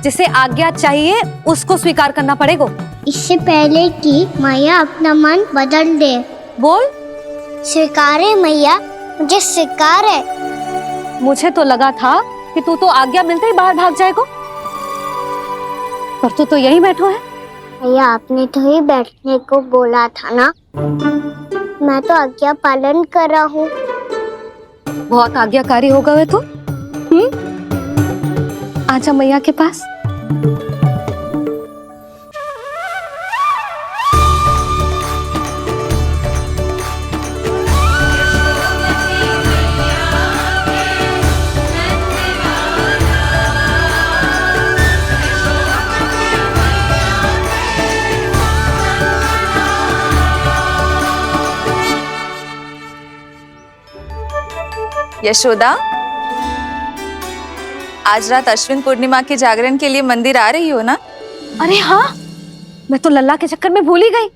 जिसे आज्ञा चाहिए उसको स्वीकार करना पड़ेगा। इससे पहले कि मैया अपना मन बदल दे। बोल। स्वीकार है मैया, मुझे स्वीकार है। मुझे तो लगा था कि तू तो आज्ञा मिलते ही बाहर भाग जाएगा, पर तू तो यही बैठो है। मैया आपने तो ही बैठने को बोला था ना, मैं तो आज्ञा पालन कर रहा हूँ। बहुत आज्ञाकारी होगा वे तो। आजा मैया के पास। यशोदा, आज रात अश्विन पूर्णिमा के जागरण के लिए मंदिर आ रही हो ना? अरे हाँ, मैं तो लल्ला के चक्कर में भूल ही गई।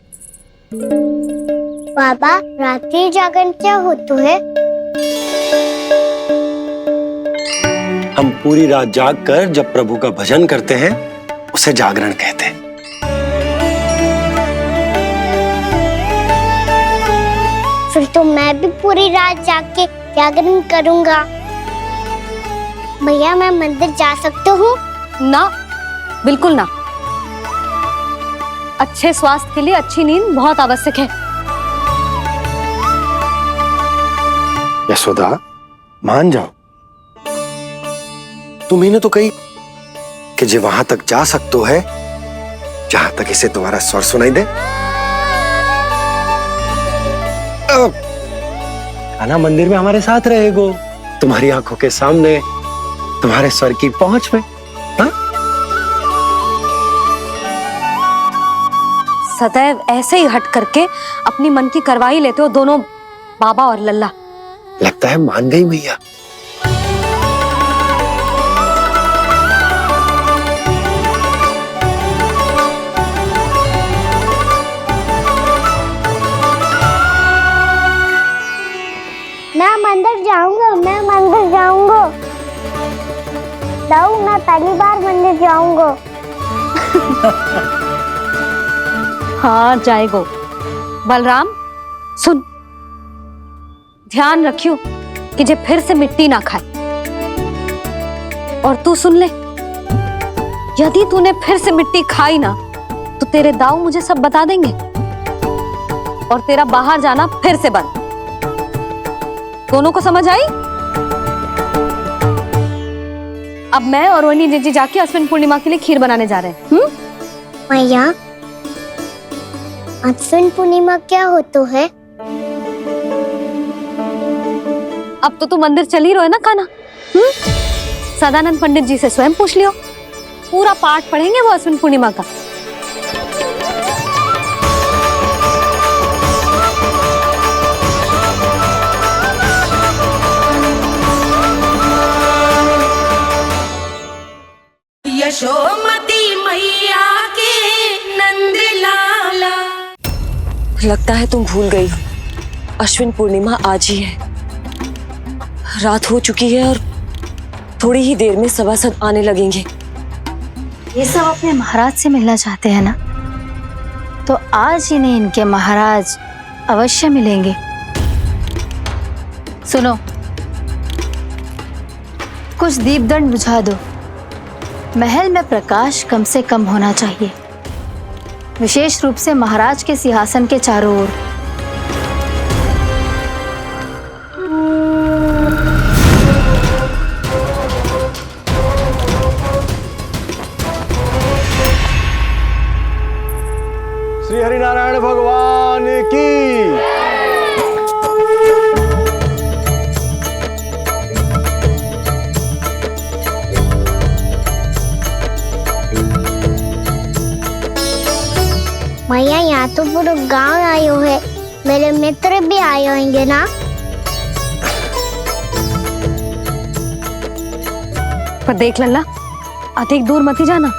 बाबा, रात्रि जागरण क्या होता है? हम पूरी रात जाग कर जब प्रभु का भजन करते हैं उसे जागरण कहते हैं। फिर तो मैं भी पूरी रात जाग के जागरण करूंगा। भैया मैं मंदिर जा सकती हूँ? ना, बिल्कुल ना। अच्छे स्वास्थ्य के लिए अच्छी नींद बहुत आवश्यक है। यशोदा, मान जाओ। तुम्ही ने तो कही कि जे वहां तक जा सकते है जहां तक इसे तुम्हारा स्वर सुनाई दे। कान्हा मंदिर में हमारे साथ रहेगो, तुम्हारी आंखों के सामने, तुम्हारे स्वर की पहुंच में। हाँ? सदैव ऐसे ही हट करके अपनी मन की करवाई लेते हो दोनों बाबा और लल्ला। लगता है मान गई मैया। मैं मंदिर जाऊंगा, मैं मंदिर जाऊंगा। दाऊ, मैं पहली बार मंदिर जाऊंगा। हाँ जाएगो। बलराम सुन, ध्यान रखियो कि जे फिर से मिट्टी ना खाए। और तू सुन ले, यदि तूने फिर से मिट्टी खाई ना तो तेरे दाऊ मुझे सब बता देंगे और तेरा बाहर जाना फिर से बंद। दोनों को समझ आई? अब मैं और रोहिणी जीजी जाके अश्विन पूर्णिमा के लिए खीर बनाने जा रहे हैं। मैया, अश्विन पूर्णिमा क्या होता है? अब तो तू मंदिर चल ही रहो है ना कान्हा? सदानंद पंडित जी से स्वयं पूछ लियो, पूरा पाठ पढ़ेंगे वो अश्विन पूर्णिमा का। यशोमती मैया के नंद लाला। लगता है तुम भूल गई हो, अश्विन पूर्णिमा आज ही है। रात हो चुकी है और थोड़ी ही देर में सभासद आने लगेंगे। ये सब अपने महाराज से मिलना चाहते हैं ना, तो आज ही नहीं इनके महाराज अवश्य मिलेंगे। सुनो, कुछ दीपदंड बुझा दो। महल में प्रकाश कम से कम होना चाहिए, विशेष रूप से महाराज के सिंहासन के चारों ओर। श्री हरिनारायण भगवान की। मैया, यहाँ तो पूरा गांव आयो है, मेरे मित्र भी आए होंगे ना? पर देख लल्ला, अधिक दूर मत ही जाना।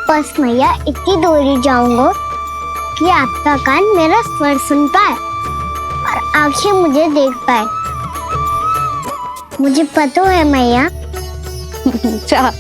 बस मैया इतनी दूर ही जाऊंगा कि आपका कान मेरा स्वर सुन पाए और आंखें मुझे देख पाए। मुझे पता है मैया। चाह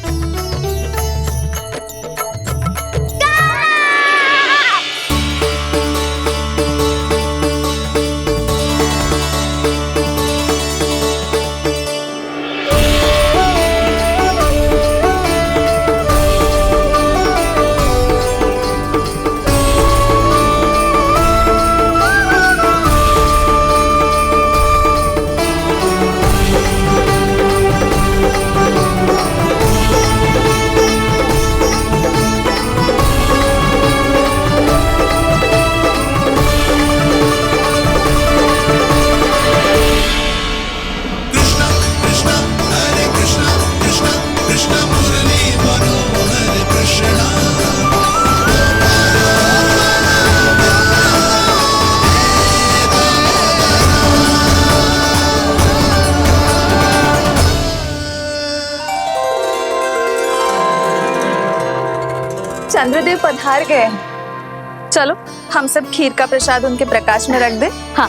चंद्रदेव पधार गए हैं। चलो हम सब खीर का प्रसाद उनके प्रकाश में रख दे। हाँ।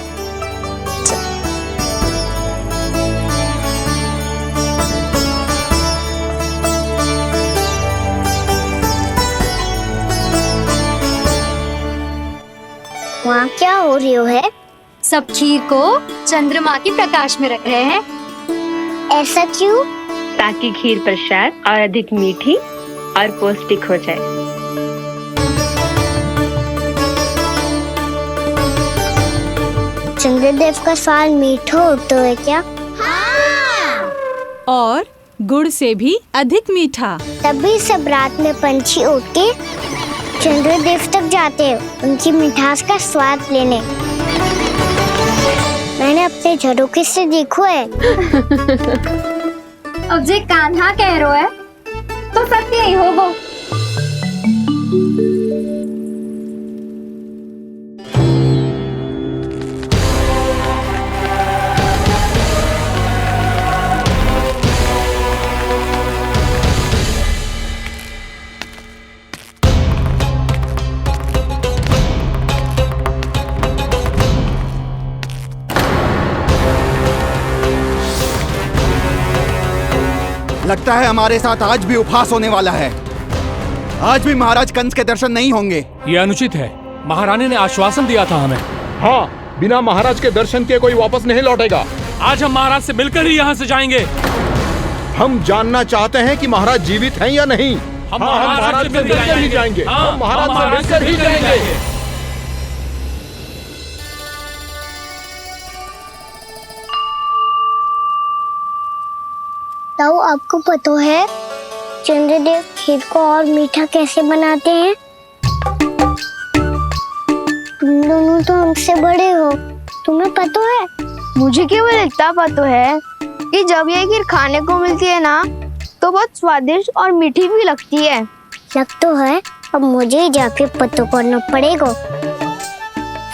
माँ क्या हो रही हो है? सब खीर को चंद्रमा की प्रकाश में रख रहे हैं। ऐसा क्यों? ताकि खीर प्रसाद और अधिक मीठी और पौष्टिक हो जाए। चंद्रदेव का स्वाद मीठा होता है क्या? और गुड़ से भी अधिक मीठा। तभी सब रात में पंछी उड़ के चंद्रदेव तक जाते हैं उनकी मिठास का स्वाद लेने। मैंने अपने झरोखे से देखो है। अब जे कान्हा कह रहा है तो सत्य ही होगा। लगता है हमारे साथ आज भी उपहास होने वाला है। आज भी महाराज कंस के दर्शन नहीं होंगे। ये अनुचित है। महारानी ने आश्वासन दिया था हमें। हाँ, बिना महाराज के दर्शन के कोई वापस नहीं लौटेगा। आज हम महाराज से मिलकर ही यहाँ से जाएंगे। हम जानना चाहते हैं कि महाराज जीवित हैं या नहीं। हम महाराज से मिलकर ही जाएंगे। हम महाराज से मिलकर ही जाएंगे। ताऊ, आपको पता है चंद्रदेव खीर को और मीठा कैसे बनाते हैं? तुम दोनों तो हमसे बड़े हो, तुम्हें पता है? मुझे केवल इतना पता है कि जब ये खीर खाने को मिलती है ना तो बहुत स्वादिष्ट और मीठी भी लगती है। लग तो है, अब मुझे ही जाके पता करना पड़ेगा।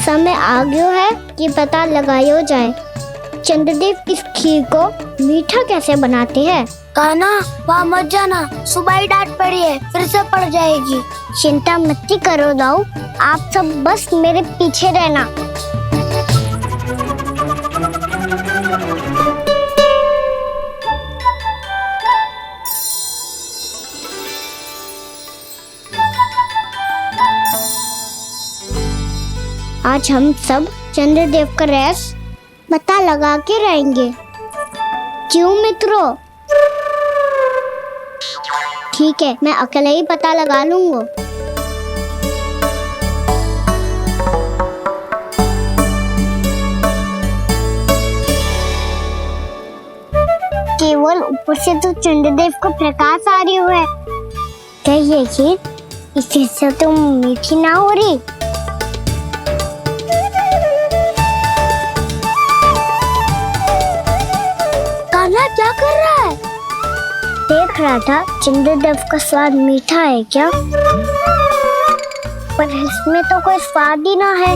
समय आ गया है कि पता लगाया जाए चंद्रदेव इस खीर को मीठा कैसे बनाते हैं। कान्हा, वहाँ मत जाना, सुबह ही डांट पड़ी है, फिर से पड़ जाएगी। चिंता मत करो दाऊ, आप सब बस मेरे पीछे रहना। आज हम सब चंद्रदेव का रहस्य पता लगा के रहेंगे। क्यों मित्रों? ठीक है, मैं अकेले ही पता लगा लूंगा। केवल ऊपर से तो चंद्रदेव को प्रकाश आ रही है। क्या ये खीर इससे तो मीठी ना हो रही? कान्हा क्या कर रहा है? देख रहा था चंद्रदेव का स्वाद मीठा है क्या, पर इसमें तो कोई स्वाद ही ना है।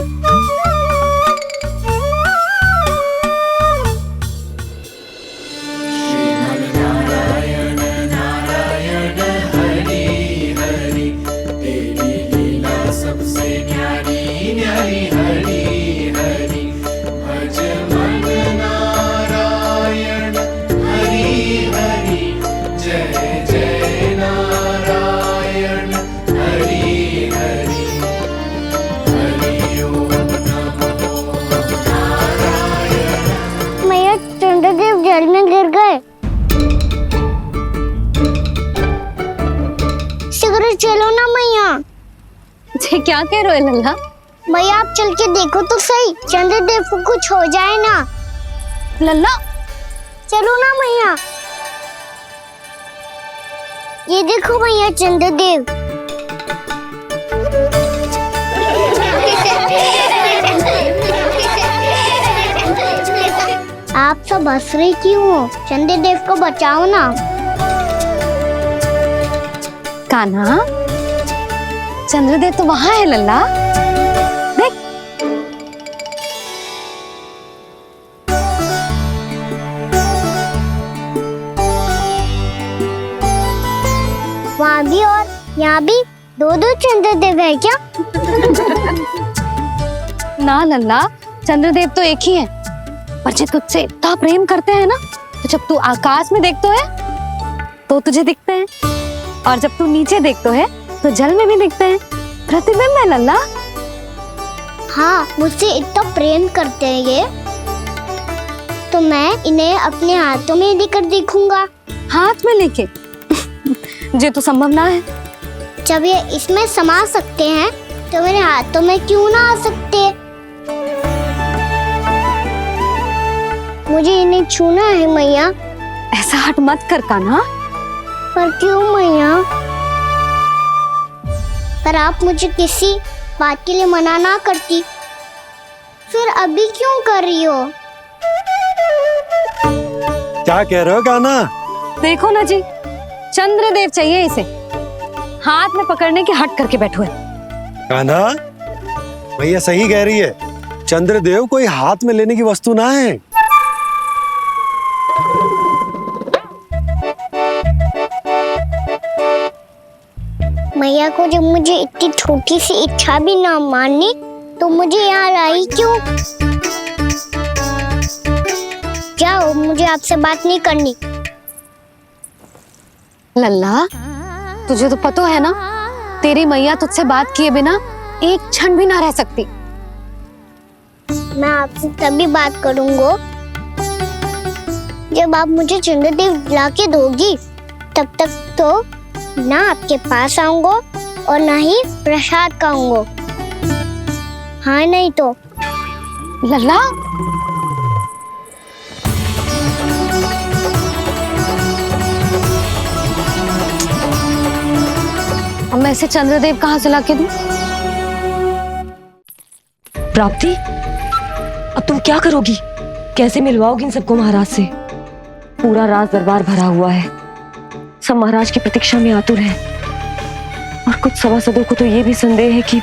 चंद्रदेव जल में गिर गए। शीघ्र चलो ना मैया। क्या कह रहे हो लल्ला? मैया आप चल के देखो तो सही, चंद्रदेव को कुछ हो जाए ना। लल्ला चलो ना मैया। ये देखो मैया चंद्रदेव। आप सब हंस रही क्यों हो? चंद्रदेव को बचाओ ना। कान्हा, चंद्रदेव तो वहां है लल्ला, देख। वहाँ भी और यहाँ भी दो दो चंद्रदेव है क्या? ना लल्ला, चंद्रदेव तो एक ही है। पर जब तुझसे इतना प्रेम करते हैं ना, तो जब तू आकाश में देखते है तो तुझे दिखते हैं, और जब तू नीचे देखते है तो जल में भी दिखते हैं। प्रतिबिंब है लल्ला। हाँ, मुझसे इतना प्रेम करते हैं ये, तो मैं इन्हें अपने हाथों में लेकर देखूंगा। हाथ में लेके? ये तो संभव ना है। जब ये इसमें समा सकते हैं तो मेरे हाथों में क्यों ना आ सकते? मुझे इन्हें छूना है मैया। ऐसा हट मत कर कान्हा। पर क्यों मैया? पर आप मुझे किसी बात के लिए मना ना करती, फिर अभी क्यों कर रही हो? क्या कह रहे हो कान्हा? देखो ना जी, चंद्रदेव चाहिए इसे, हाथ में पकड़ने के हट करके बैठो है। कान्हा, भैया सही कह रही है, चंद्रदेव कोई हाथ में लेने की वस्तु ना है। मैया को जब मुझे इतनी छोटी सी इच्छा भी ना माननी, तो मुझे यहाँ लाई क्यों? जाओ, मुझे आपसे बात नहीं करनी। लल्ला, तुझे तो पता है ना, तेरी मैया तुझसे बात किए बिना एक क्षण भी ना रह सकती। मैं आपसे तभी बात करूंगा जब आप मुझे चंद्रदेव ला के दोगी। तब तक तो ना आपके पास आऊंगा और ना ही प्रसाद खाऊंगा। हाँ नहीं तो? लल्ला, अब मैं इसे चंद्रदेव कहाँ से लाके दूं? प्राप्ति, अब तुम क्या करोगी? कैसे मिलवाओगी इन सबको महाराज से? पूरा राज दरबार भरा हुआ है, सब महाराज की प्रतीक्षा में आतुर हैं। और कुछ सभासदों को तो ये भी संदेह है कि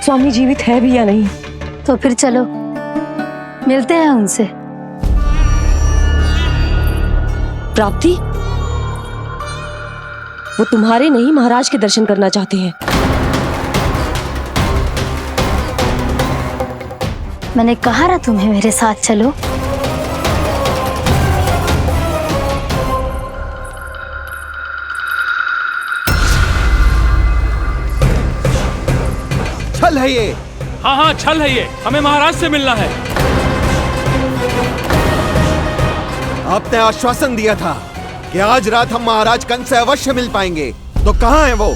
स्वामी जीवित है भी या नहीं। तो फिर चलो मिलते हैं उनसे। प्राप्ति, वो तुम्हारे नहीं महाराज के दर्शन करना चाहते हैं। मैंने कहा ना तुम्हें मेरे साथ चलो। छल है ये। हाँ हाँ, छल है ये, हमें महाराज से मिलना है। आपने आश्वासन दिया था कि आज रात हम महाराज कंस से अवश्य मिल पाएंगे, तो कहाँ है वो?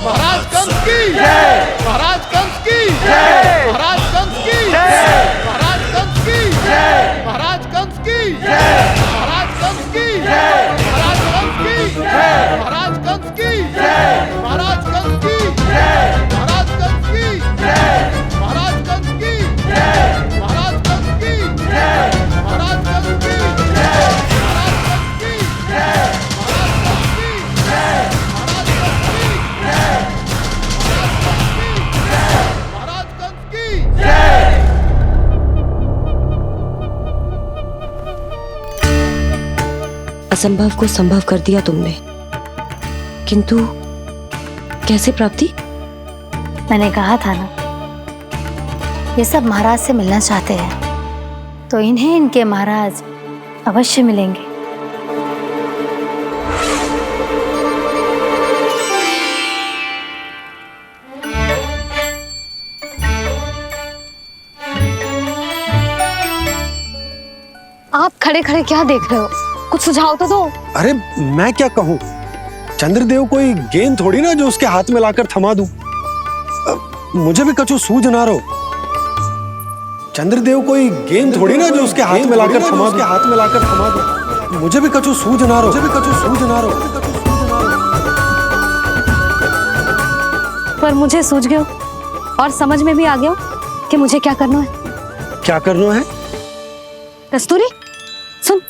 महाराज कंस की जय! महाराज कंस की जय! महाराज कंस की जय! महाराज कंस की जय! महाराज कंस की जय! महाराज कंस की जय! महाराज कंस की जय! महाराज कंस की जय! महाराज कंस की जय! महाराज कंस की जय! महाराज कंस की जय! महाराज कंस की जय! महाराज कंस की जय! महाराज कंस की जय! महाराज कंस की जय! असंभव को संभव कर दिया तुमने, किंतु कैसे प्राप्ति? मैंने कहा था ना, ये सब महाराज से मिलना चाहते हैं, तो इन्हें इनके महाराज अवश्य मिलेंगे। आप खड़े खड़े क्या देख रहे हो? कुछ सुझाव तो दो। अरे मैं क्या कहूँ, चंद्रदेव कोई गेंद थोड़ी ना जो उसके हाथ में लाकर थमा दूं। मुझे भी कछु सूझ ना रहो। चंद्रदेव कोई गेंद थोड़ी ना जो उसके हाथ में लाकर थमा दूं। मुझे भी कछु सूझ ना रहो। पर मुझे सूझ गयो और समझ में भी आ गया कि मुझे क्या करना है। क्या करना है? कस्तूरी सुन,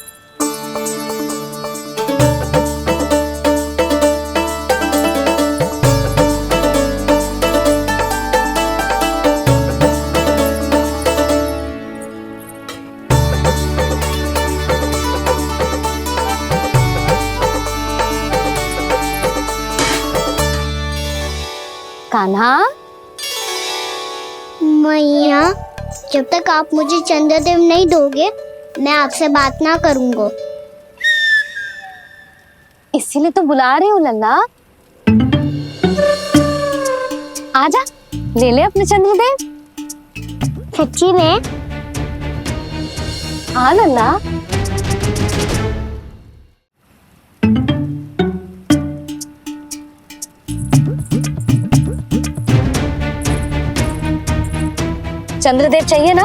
हाँ मैया, जब तक आप मुझे चंद्रदेव नहीं दोगे मैं आपसे बात ना करूंगा। इसीलिए तो बुला रही हूँ लल्ला। आजा, ले ले अपने चंद्रदेव। सच्ची में? हाँ लल्ला। चंद्रदेव चाहिए ना?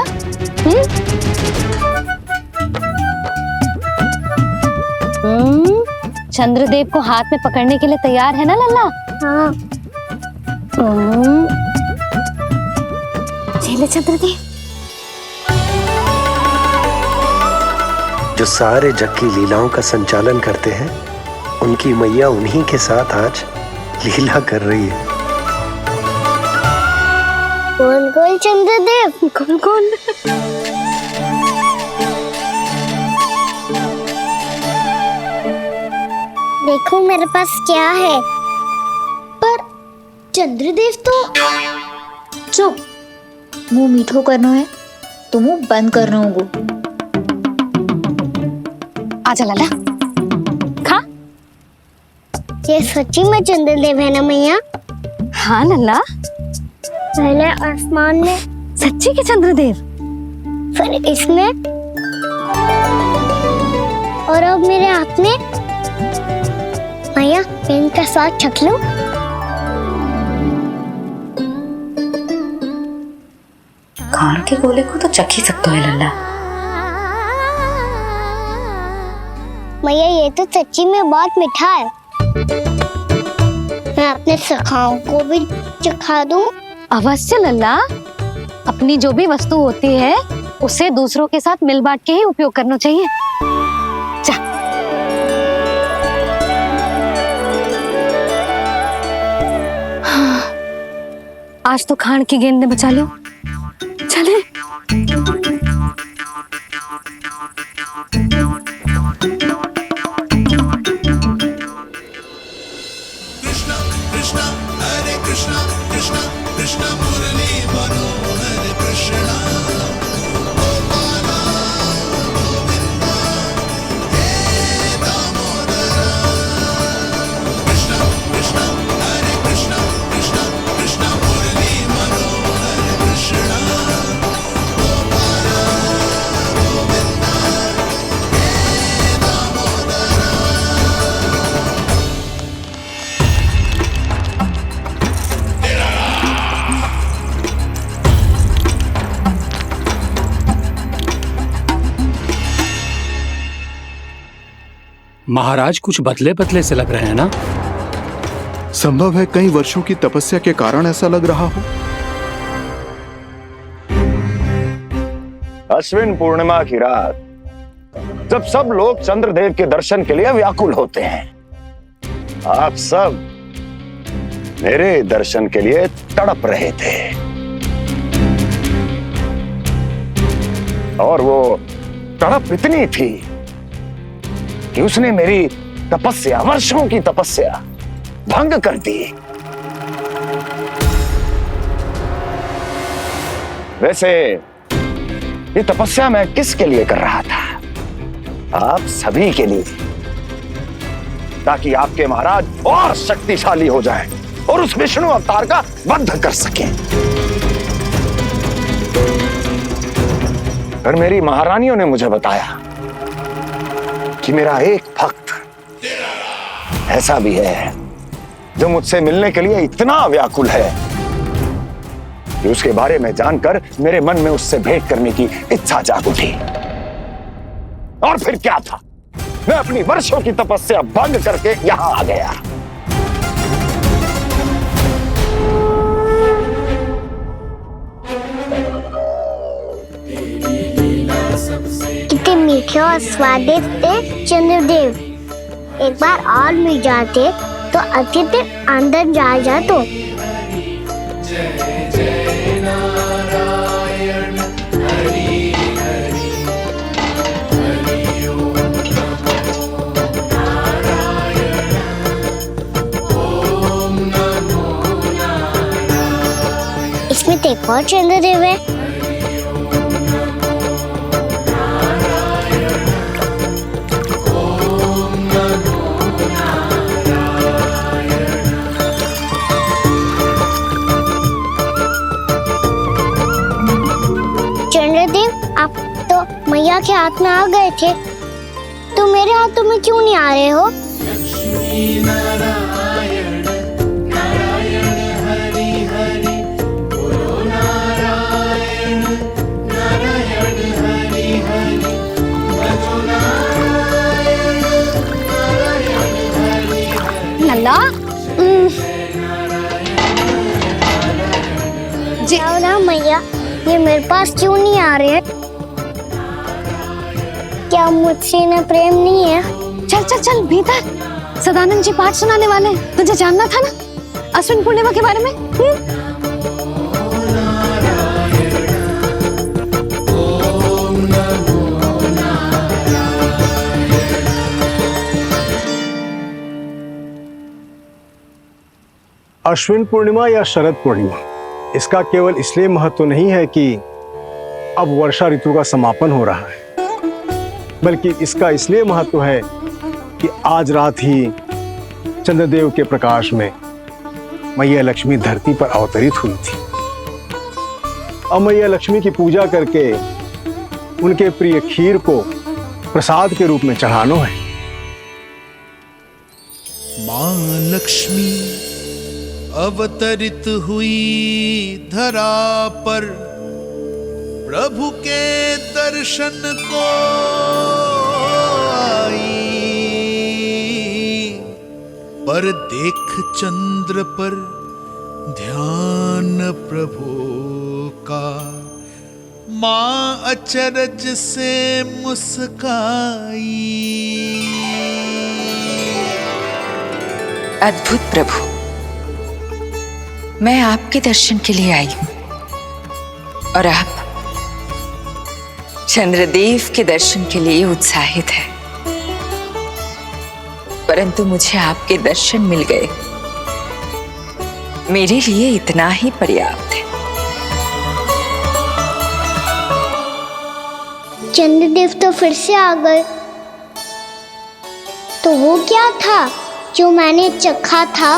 चंद्रदेव को हाथ में पकड़ने के लिए तैयार है ना लल्ला? हाँ। ले चंद्रदेव। जो सारे जग की लीलाओं का संचालन करते हैं, उनकी मैया उन्हीं के साथ आज लीला कर रही है। कौन कौन चंद्रदेव? कौन कौन? देखो मेरे पास क्या है। पर चंद्रदेव तो चुप, मुंह मीठो करना है तो मुंह बंद करना होगा। आजा लल्ला, खा। ये सच्ची में चंद्रदेव है ना मैया? हाँ लल्ला, पहले आसमान में। सच्ची के चंद्रदेव? फिर इसमें, और अब मेरे हाथ में। मैया, मैं इनका स्वाद चख लूं? खान के गोले को तो चख ही सकते हो लल्ला। मैया, ये तो सच्ची में बहुत मीठा है। मैं अपने सखाओं को भी चखा दूं? अवश्य लल्ला, अपनी जो भी वस्तु होती है उसे दूसरों के साथ मिल बांट के ही उपयोग करना चाहिए। जा। आज तो खान की गेंद ने बचा लो। चले। महाराज कुछ बदले बदले से लग रहे हैं ना? संभव है कई वर्षों की तपस्या के कारण ऐसा लग रहा हो। अश्विन पूर्णिमा की रात, जब सब लोग चंद्रदेव के दर्शन के लिए व्याकुल होते हैं, आप सब मेरे दर्शन के लिए तड़प रहे थे। और वो तड़प इतनी थी कि उसने मेरी तपस्या, वर्षों की तपस्या भंग कर दी। वैसे ये तपस्या मैं किसके लिए कर रहा था? आप सभी के लिए, ताकि आपके महाराज और शक्तिशाली हो जाएं और उस विष्णु अवतार का वध कर सकें। पर मेरी महारानियों ने मुझे बताया कि मेरा एक भक्त ऐसा भी है जो मुझसे मिलने के लिए इतना व्याकुल है कि उसके बारे में जानकर मेरे मन में उससे भेंट करने की इच्छा जाग उठी। और फिर क्या था, मैं अपनी वर्षों की तपस्या भंग करके यहां आ गया। कितने मीठे और स्वादिष्ट थे चंद्रदेव। एक बार और मिल जाते तो अतिथि अंदर जा जातो। इसमें तो एक और चंद्रदेव है। चंद्रदेव, आप तो मैया के हाथ में आ गए थे, तो मेरे हाथों में क्यों नहीं आ रहे हो? लल्ला जी ना मैया, ये मेरे पास क्यों नहीं आ रहे हैं? क्या मुझसे इन्हें प्रेम नहीं है? चल चल चल भीतर, सदानंद जी पाठ सुनाने वाले हैं। तुझे जानना था ना अश्विन पूर्णिमा के बारे में? अश्विन पूर्णिमा या शरद पूर्णिमा, इसका केवल इसलिए महत्व नहीं है कि अब वर्षा ऋतु का समापन हो रहा है, बल्कि इसका इसलिए महत्व है कि आज रात ही चंद्रदेव के प्रकाश में मैया लक्ष्मी धरती पर अवतरित हुई थी। अब मैया लक्ष्मी की पूजा करके उनके प्रिय खीर को प्रसाद के रूप में चढ़ाना है। मां लक्ष्मी अवतरित हुई धरा पर, प्रभु के दर्शन को आई, पर देख चंद्र पर ध्यान प्रभु का, मां अचरज से मुस्काई। अद्भुत प्रभु, मैं आपके दर्शन के लिए आई हूं और आप चंद्रदेव के दर्शन के लिए उत्साहित है, परंतु मुझे आपके दर्शन मिल गए, मेरे लिए इतना ही पर्याप्त है। चंद्रदेव तो फिर से आ गए, तो वो क्या था जो मैंने चखा था?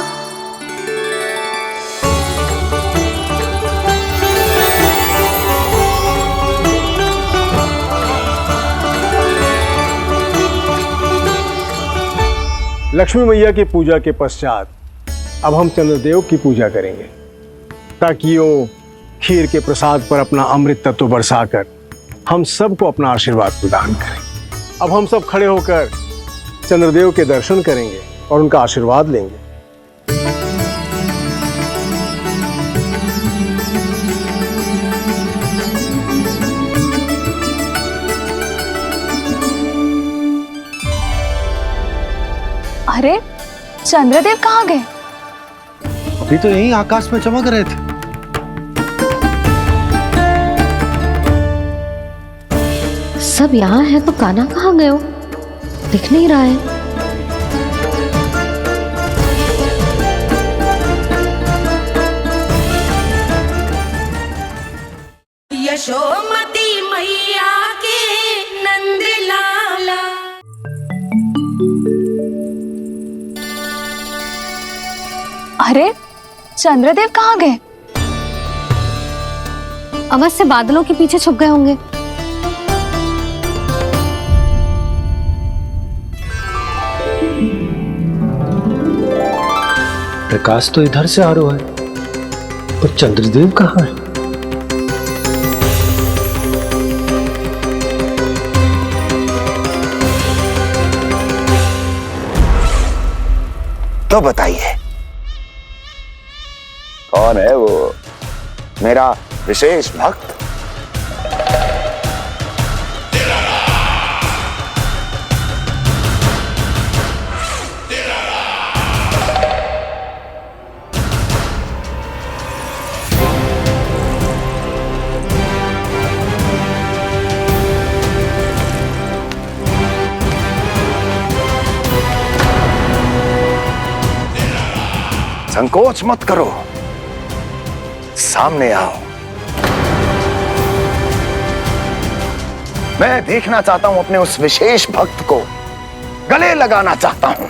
लक्ष्मी मैया की पूजा के पश्चात अब हम चंद्रदेव की पूजा करेंगे, ताकि वो खीर के प्रसाद पर अपना अमृत तत्व बरसाकर हम सबको अपना आशीर्वाद प्रदान करें। अब हम सब खड़े होकर चंद्रदेव के दर्शन करेंगे और उनका आशीर्वाद लेंगे। अरे चंद्रदेव कहाँ गए? अभी तो यहीं आकाश में चमक रहे थे। सब यहाँ है तो कान्हा कहाँ गए हो? दिख नहीं रहा है। यशोमती मैया के नंद लाला। अरे चंद्रदेव कहाँ गए? अवश्य बादलों के पीछे छुप गए होंगे। प्रकाश तो इधर से आ रहा है, पर चंद्रदेव कहाँ है? तो बताइए कौन है वो मेरा विशेष भक्त? संकोच मत करो, सामने आओ। मैं देखना चाहता हूं अपने उस विशेष भक्त को, गले लगाना चाहता हूं।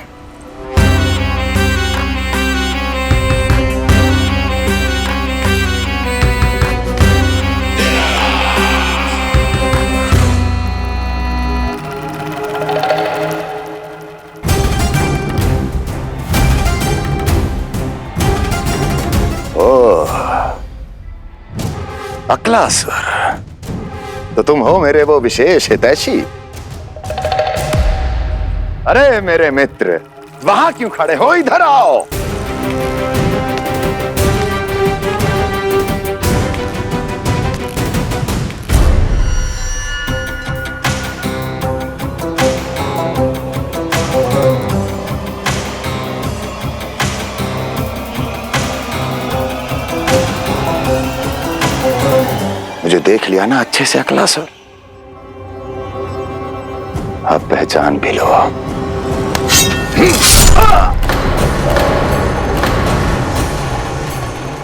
अक्लासुर, तो तुम हो मेरे वो विशेष हितैषी। अरे मेरे मित्र, वहां क्यों खड़े हो, इधर आओ। मुझे देख लिया ना अच्छे से अक्लासुर, अब पहचान भी लो।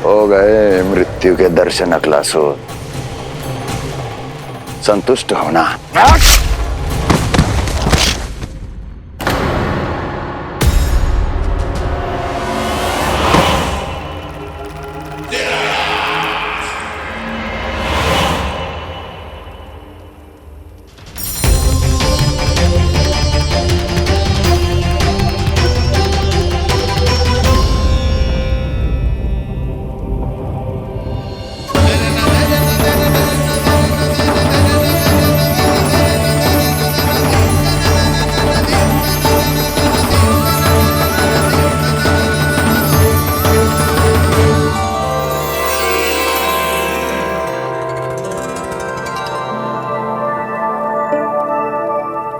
हो गए मृत्यु के दर्शन अक्लासुर, संतुष्ट होना।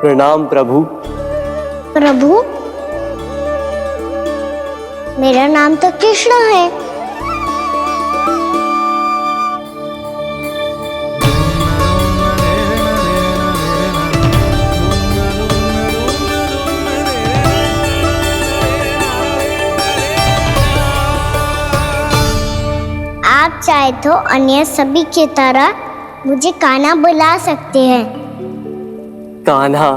प्रणाम प्रभु। प्रभु, मेरा नाम तो कृष्ण है। आप चाहे तो अन्य सभी की तरह मुझे कान्हा बुला सकते हैं। कान्हा?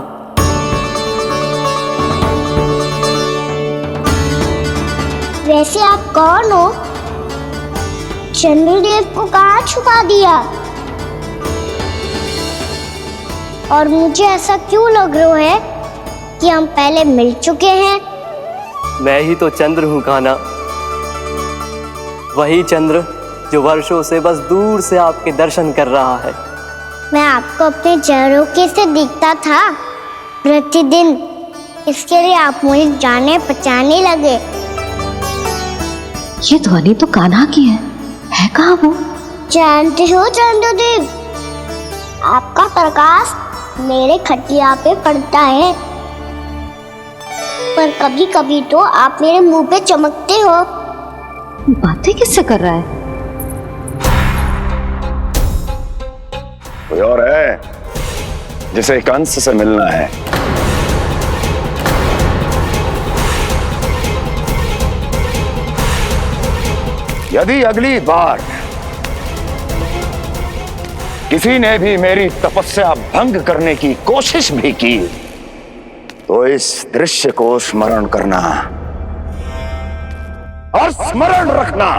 वैसे आप कौन हो? चंद्रदेव को कहाँ छुपा दिया? और मुझे ऐसा क्यों लग रहा है कि हम पहले मिल चुके हैं? मैं ही तो चंद्र हूँ कान्हा, वही चंद्र जो वर्षों से बस दूर से आपके दर्शन कर रहा है। मैं आपको अपने झरोखे से दिखता था प्रतिदिन, इसके लिए आप मुझे जाने पहचाने लगे। ये ध्वनि तो कान्हा की है कहाँ वो? जानते हो चंद्रदेव, आपका प्रकाश मेरे खटिया पे पड़ता है, पर कभी कभी तो आप मेरे मुंह पे चमकते हो। बातें किससे कर रहा है? कोई और है जिसे कंस से मिलना है? यदि अगली बार किसी ने भी मेरी तपस्या भंग करने की कोशिश भी की तो इस दृश्य को स्मरण करना और स्मरण रखना,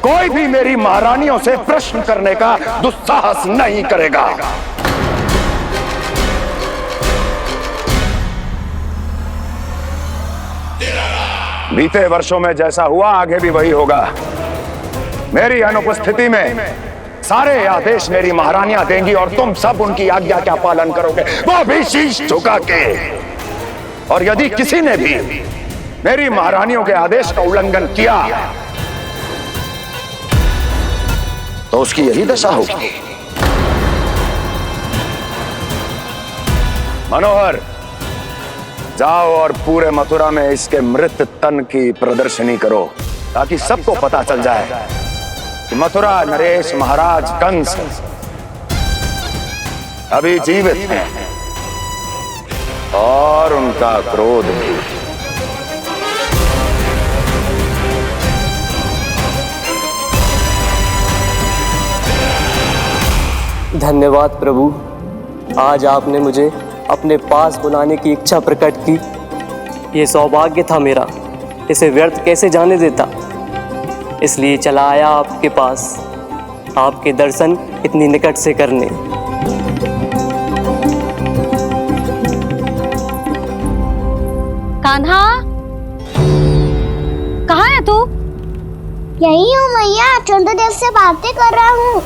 कोई भी मेरी महारानियों से प्रश्न करने का दुस्साहस नहीं करेगा। बीते वर्षों में जैसा हुआ आगे भी वही होगा। मेरी अनुपस्थिति में सारे आदेश मेरी महारानियां देंगी और तुम सब उनकी आज्ञा का पालन करोगे, वो भी शीश झुका के। और यदि किसी ने भी मेरी महारानियों के आदेश का उल्लंघन किया तो उसकी यही दशा होगी। मनोहर, जाओ और पूरे मथुरा में इसके मृत तन की प्रदर्शनी करो ताकि सबको पता चल जाए कि मथुरा नरेश महाराज कंस अभी जीवित हैं और उनका क्रोध भी। धन्यवाद प्रभु, आज आपने मुझे अपने पास बुलाने की इच्छा प्रकट की। ये सौभाग्य था मेरा, इसे व्यर्थ कैसे जाने देता। इसलिए चला आया आपके पास, आपके दर्शन इतनी निकट से करने। कान्हा, कहाँ है तू? यही हूँ मैया, चंद्रदेव से बातें कर रहा हूँ।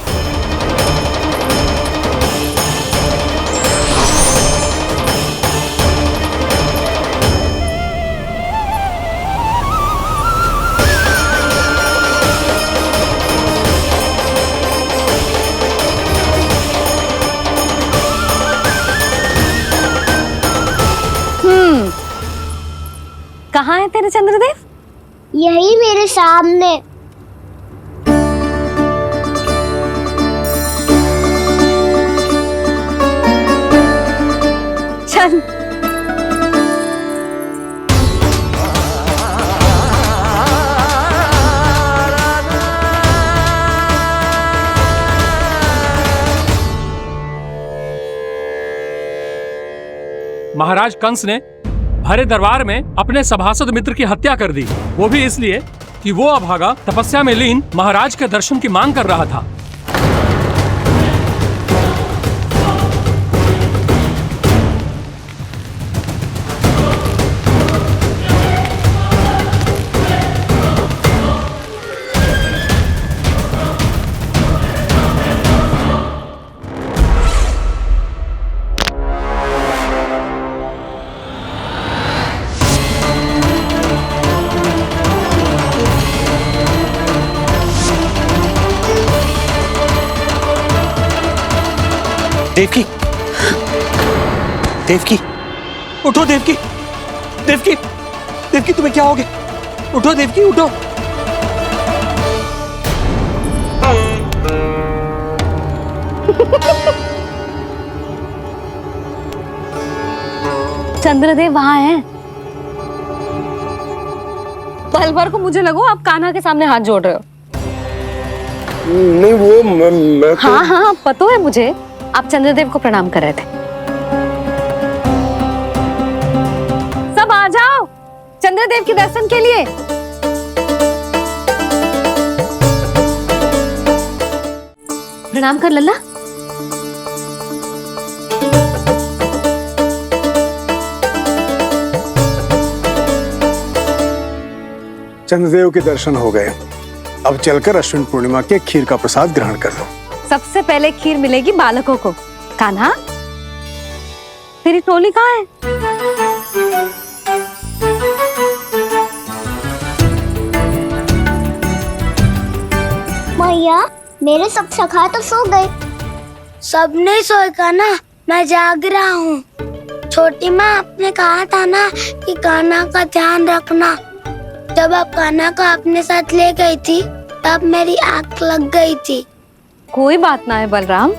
कहाँ है तेरे चंद्रदेव? यही मेरे सामने। चल। महाराज कंस ने भरे दरबार में अपने सभासद मित्र की हत्या कर दी, वो भी इसलिए कि वो अभागा तपस्या में लीन महाराज के दर्शन की मांग कर रहा था। देवकी, देवकी, उठो देवकी, देवकी, देवकी तुम्हें क्या हो गया? उठो देवकी, उठो। चंद्रदेव वहां हैं। पल भर को मुझे लगो आप कान्हा के सामने हाथ जोड़ रहे हो। नहीं वो मैं तो... हाँ हाँ पता है मुझे, आप चंद्रदेव को प्रणाम कर रहे थे। सब आ जाओ चंद्रदेव के दर्शन के लिए। प्रणाम कर लल्ला। चंद्रदेव के दर्शन हो गए, अब चलकर अश्विन पूर्णिमा के खीर का प्रसाद ग्रहण कर लो। सबसे पहले खीर मिलेगी बालकों को। कान्हा, तेरी टोली कहाँ है? मैया, मेरे सब सखा तो सो गए। सब नहीं सोए कान्हा, मैं जाग रहा हूँ। छोटी माँ आपने कहा था ना कि कान्हा का ध्यान रखना। जब आप कान्हा को अपने साथ ले गई थी तब मेरी आँख लग गई थी। कोई बात ना है बलराम,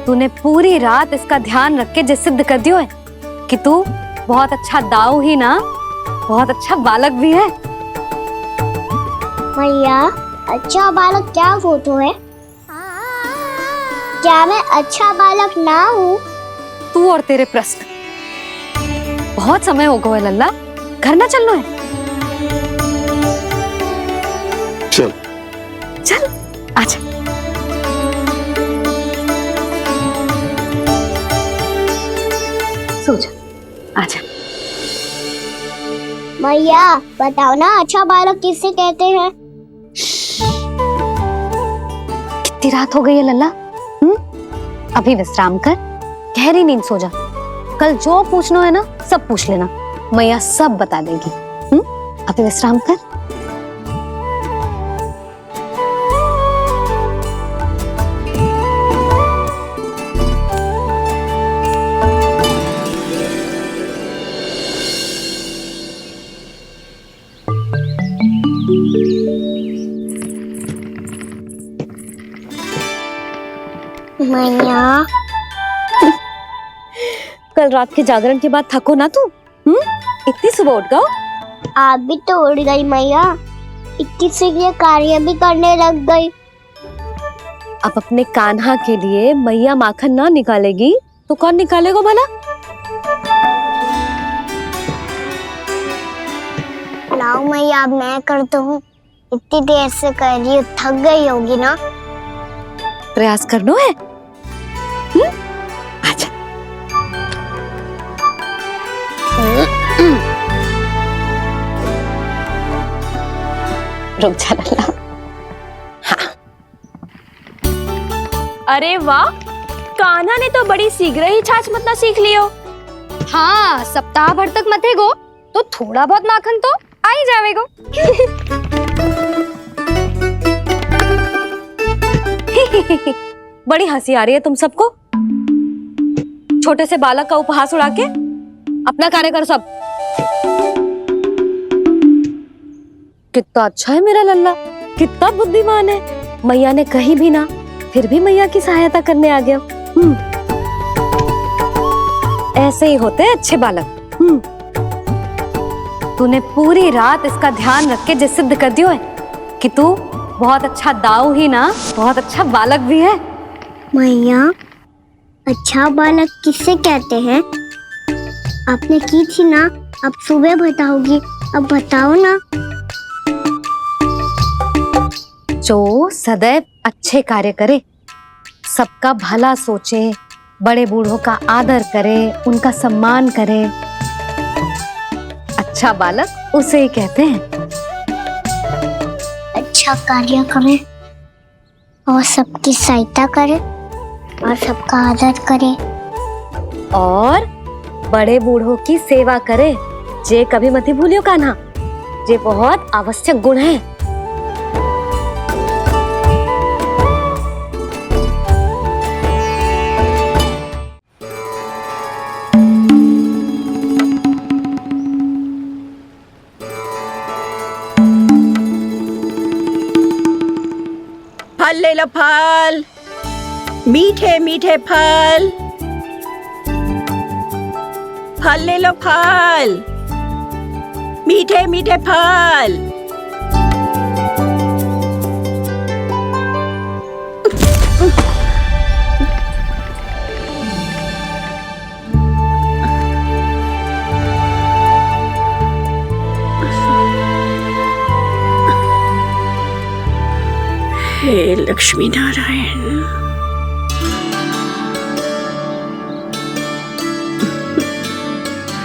तूने पूरी रात इसका ध्यान रख के जिस सिद्ध कर दियो है कि तू बहुत अच्छा दाऊ ही ना, बहुत अच्छा बालक भी है। मैया, अच्छा बालक क्या फोटो है? क्या मैं अच्छा बालक ना हूँ? तू और तेरे प्रश्न। बहुत समय हो गया लल्ला, घर ना चलना है? चल चल आजा। सो जा, आजा। मैया बताओ ना, अच्छा बालक किससे कहते हैं? कितनी रात हो गई है लल्ला? अभी विश्राम कर, गहरी नींद सो जा। कल जो पूछना है ना सब पूछ लेना, मैया सब बता देगी। अभी विश्राम कर। मैया, कल रात के जागरण के बाद थको ना तू? इतनी सुबह उठ गओ? आप भी तो उड़ गई मैया, इतनी शीघ्र कार्य भी करने लग गई। अब अपने कान्हा के लिए मैया माखन ना निकालेगी तो कौन निकालेगा भला? लाओ मैया, अब मैं करता हूँ। इतनी देर से कर रही हूँ, थक गई होगी ना। प्रयास करना है। आजा। रुक जा लल्ला। अरे वाह, कान्हा ने तो बड़ी शीघ्र ही छाछ मतना सीख लियो। हाँ, सप्ताह भर तक मथे गो तो थोड़ा बहुत माखन तो आ ही जावेगो। बड़ी हंसी आ रही है तुम सबको। छोटे से बालक का उपहास उड़ा के अपना कार्य करो सब। कितना अच्छा है मेरा लल्ला, कितना बुद्धिमान है। मैया ने कहीं भी ना, फिर भी मैया की सहायता करने आ गया। ऐसे ही होते हैं अच्छे बालक। तूने पूरी रात इसका ध्यान रख के जिस सिद्ध कर दियो है कि तू बहुत अच्छा दाऊ ही ना, बहुत अच्छा बालक भी है। मैया, अच्छा बालक किससे कहते हैं? आपने की थी ना, अब सुबह बताओगी, अब बताओ ना। जो सदैव अच्छे कार्य करे, सबका भला सोचे, बड़े बूढ़ों का आदर करे, उनका सम्मान करे, अच्छा बालक उसे ही कहते हैं। अच्छा कार्य करे और सबकी सहायता करे और सबका आदर करे और बड़े बूढ़ों की सेवा करे। जे कभी मत भूलियो कान्हा, जे बहुत आवश्यक गुण है। फल ले लो, फल, मीठे मीठे फल। फल ले लो, फल, मीठे मीठे फल। हे लक्ष्मी नारायण।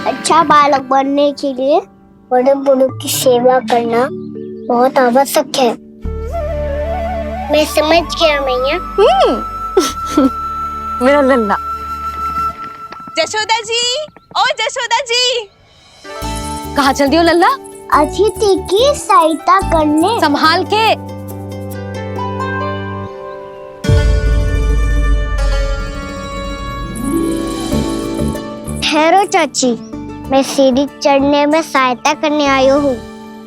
अच्छा बालक बनने के लिए बड़े बूढ़ों की सेवा करना बहुत आवश्यक है। मैं समझ गया मैया। मेरा लल्ला। जशोदा जी, ओ जशोदा जी। कहाँ चल दियो लल्ला? अतिथि की सहायता करने। संभाल के। ठहरो चाची, मैं सीढ़ी चढ़ने में सहायता करने आई हूँ।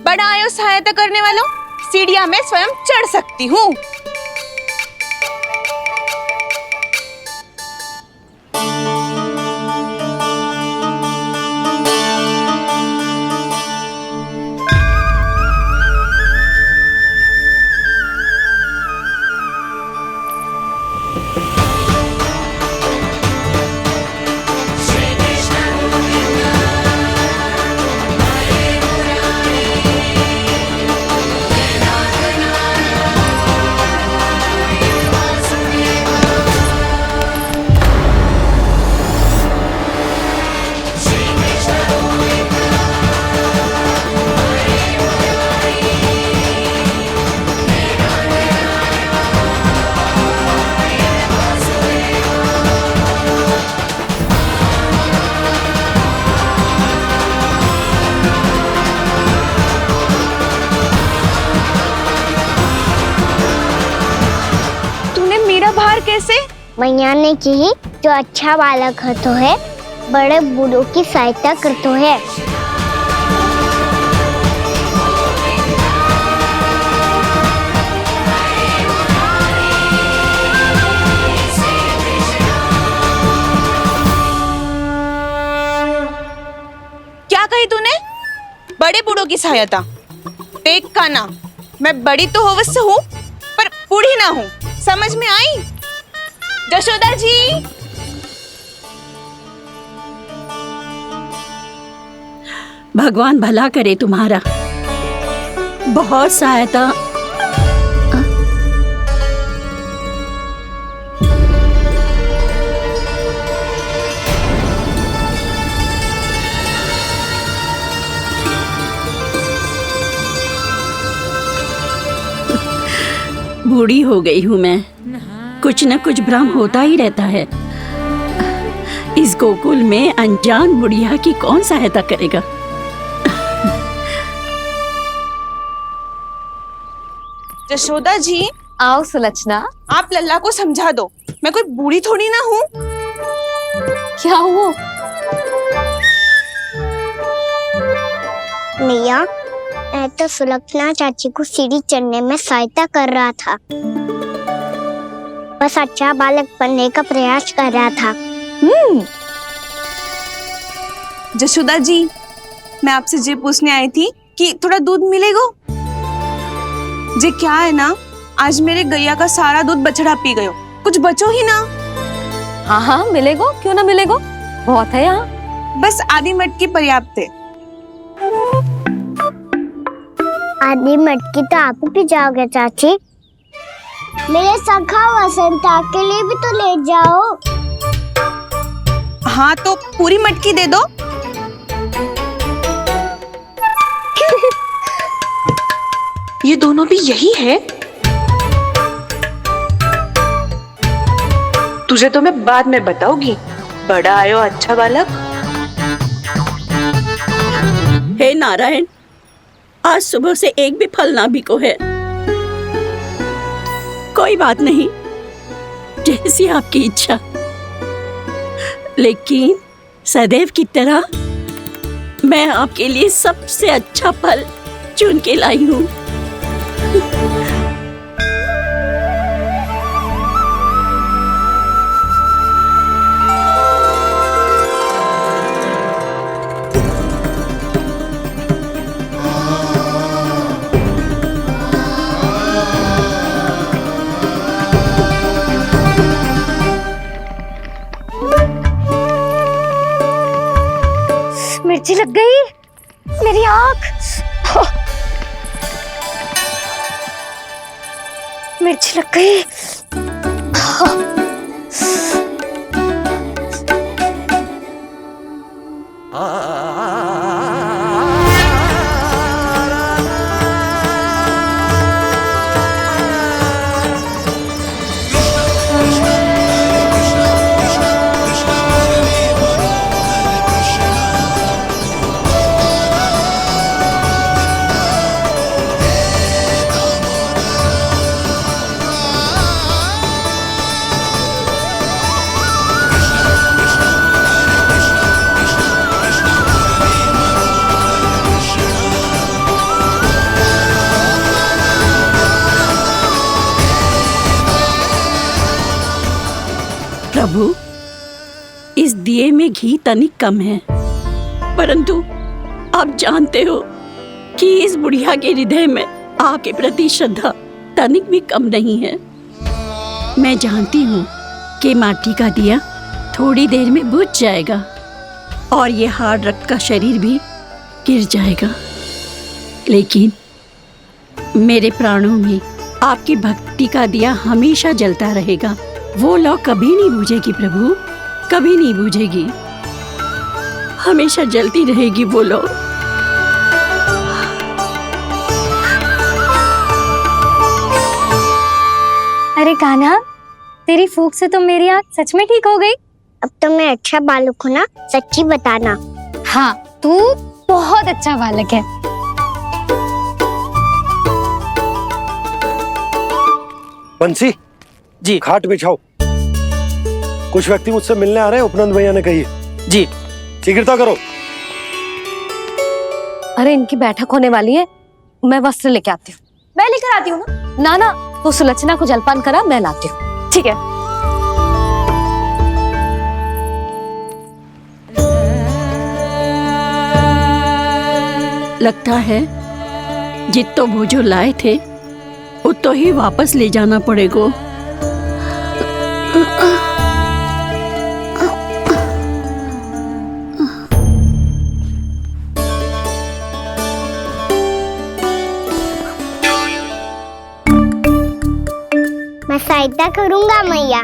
बड़ा आयो सहायता करने वालों, सीढ़ियाँ मैं स्वयं चढ़ सकती हूँ। कैसे? मैया ने की जो अच्छा बालक होतो है, बड़े बूढ़ों की सहायता करतो है। क्या कही तूने? बड़े बूढ़ों की सहायता? देख कान्हा, मैं बड़ी तो अवश्य हूँ, पर बूढ़ी ना हूँ। समझ में आई? जशोदा जी, भगवान भला करे तुम्हारा। बहुत सहायता। बूढ़ी हो गई हूँ मैं, कुछ न कुछ भ्रम होता ही रहता है। इस गोकुल में अनजान बुढ़िया की कौन सहायता करेगा? जशोदा जी, आओ सुलक्षणा। आप लल्ला को समझा दो, मैं कोई बूढ़ी थोड़ी ना हूँ। क्या हुआ? मैया, मैं तो सुलक्षणा चाची को सीढ़ी चढ़ने में सहायता कर रहा था। बस अच्छा बालक बनने का प्रयास कर रहा था। जशोदा जी, मैं आपसे ये पूछने आई थी कि थोड़ा दूध मिलेगा? जे क्या है ना, आज मेरे गैया का सारा दूध बछड़ा पी गयो, कुछ बचो ही ना। हाँ हाँ मिलेगा, क्यों ना मिलेगा, बहुत है यहाँ। बस आधी मटकी पर्याप्त है। आधी मटकी तो आप ही पी जाओगे चाची। मेरे सखा वसंता के लिए भी तो ले जाओ। हाँ तो पूरी मटकी दे दो। ये दोनों भी यही है? तुझे तो मैं बाद में बताऊंगी। बड़ा आयो अच्छा बालक। हे नारायण, आज सुबह से एक भी फल ना बिको है। कोई बात नहीं, जैसी आपकी इच्छा। लेकिन सदैव की तरह मैं आपके लिए सबसे अच्छा फल चुन के लाई हूँ। मिर्ची लग गई मेरी आँख। मिर्ची लग गई। प्रभु, इस दिए में घी तनिक कम है, परंतु आप जानते हो कि इस बुढ़िया के हृदय में आपके प्रति श्रद्धा तनिक भी कम नहीं है। मैं जानती हूँ कि माटी का दिया थोड़ी देर में बुझ जाएगा और ये हार्ड रक्त का शरीर भी गिर जाएगा, लेकिन मेरे प्राणों में आपकी भक्ति का दिया हमेशा जलता रहेगा। वो लौ कभी नहीं बुझेगी प्रभु, कभी नहीं बुझेगी, हमेशा जलती रहेगी वो लौ। अरे कान्हा, तेरी फूंक से तो मेरी आँख सच में ठीक हो गई। अब तो मैं अच्छा बालक हूँ ना, सच्ची बताना। हाँ, तू बहुत अच्छा बालक है। बंसी जी, खाट बिछाओ। कुछ व्यक्ति मुझसे मिलने आ रहे हैं, उपनंद भैया ने कही है। जी। शीघ्रता करो। अरे इनकी बैठक होने वाली है, मैं वस्त्र लेके आती हूँ। मैं लेकर आती हूँ ना। ना ना, तू सुलक्षणा को जलपान करा, मैं लाती हूँ। ठीक है। लगता है जितो वो जो लाए थे उतो ही वापस ले जाना पड़ेगा। सहायता करूंगा मैया।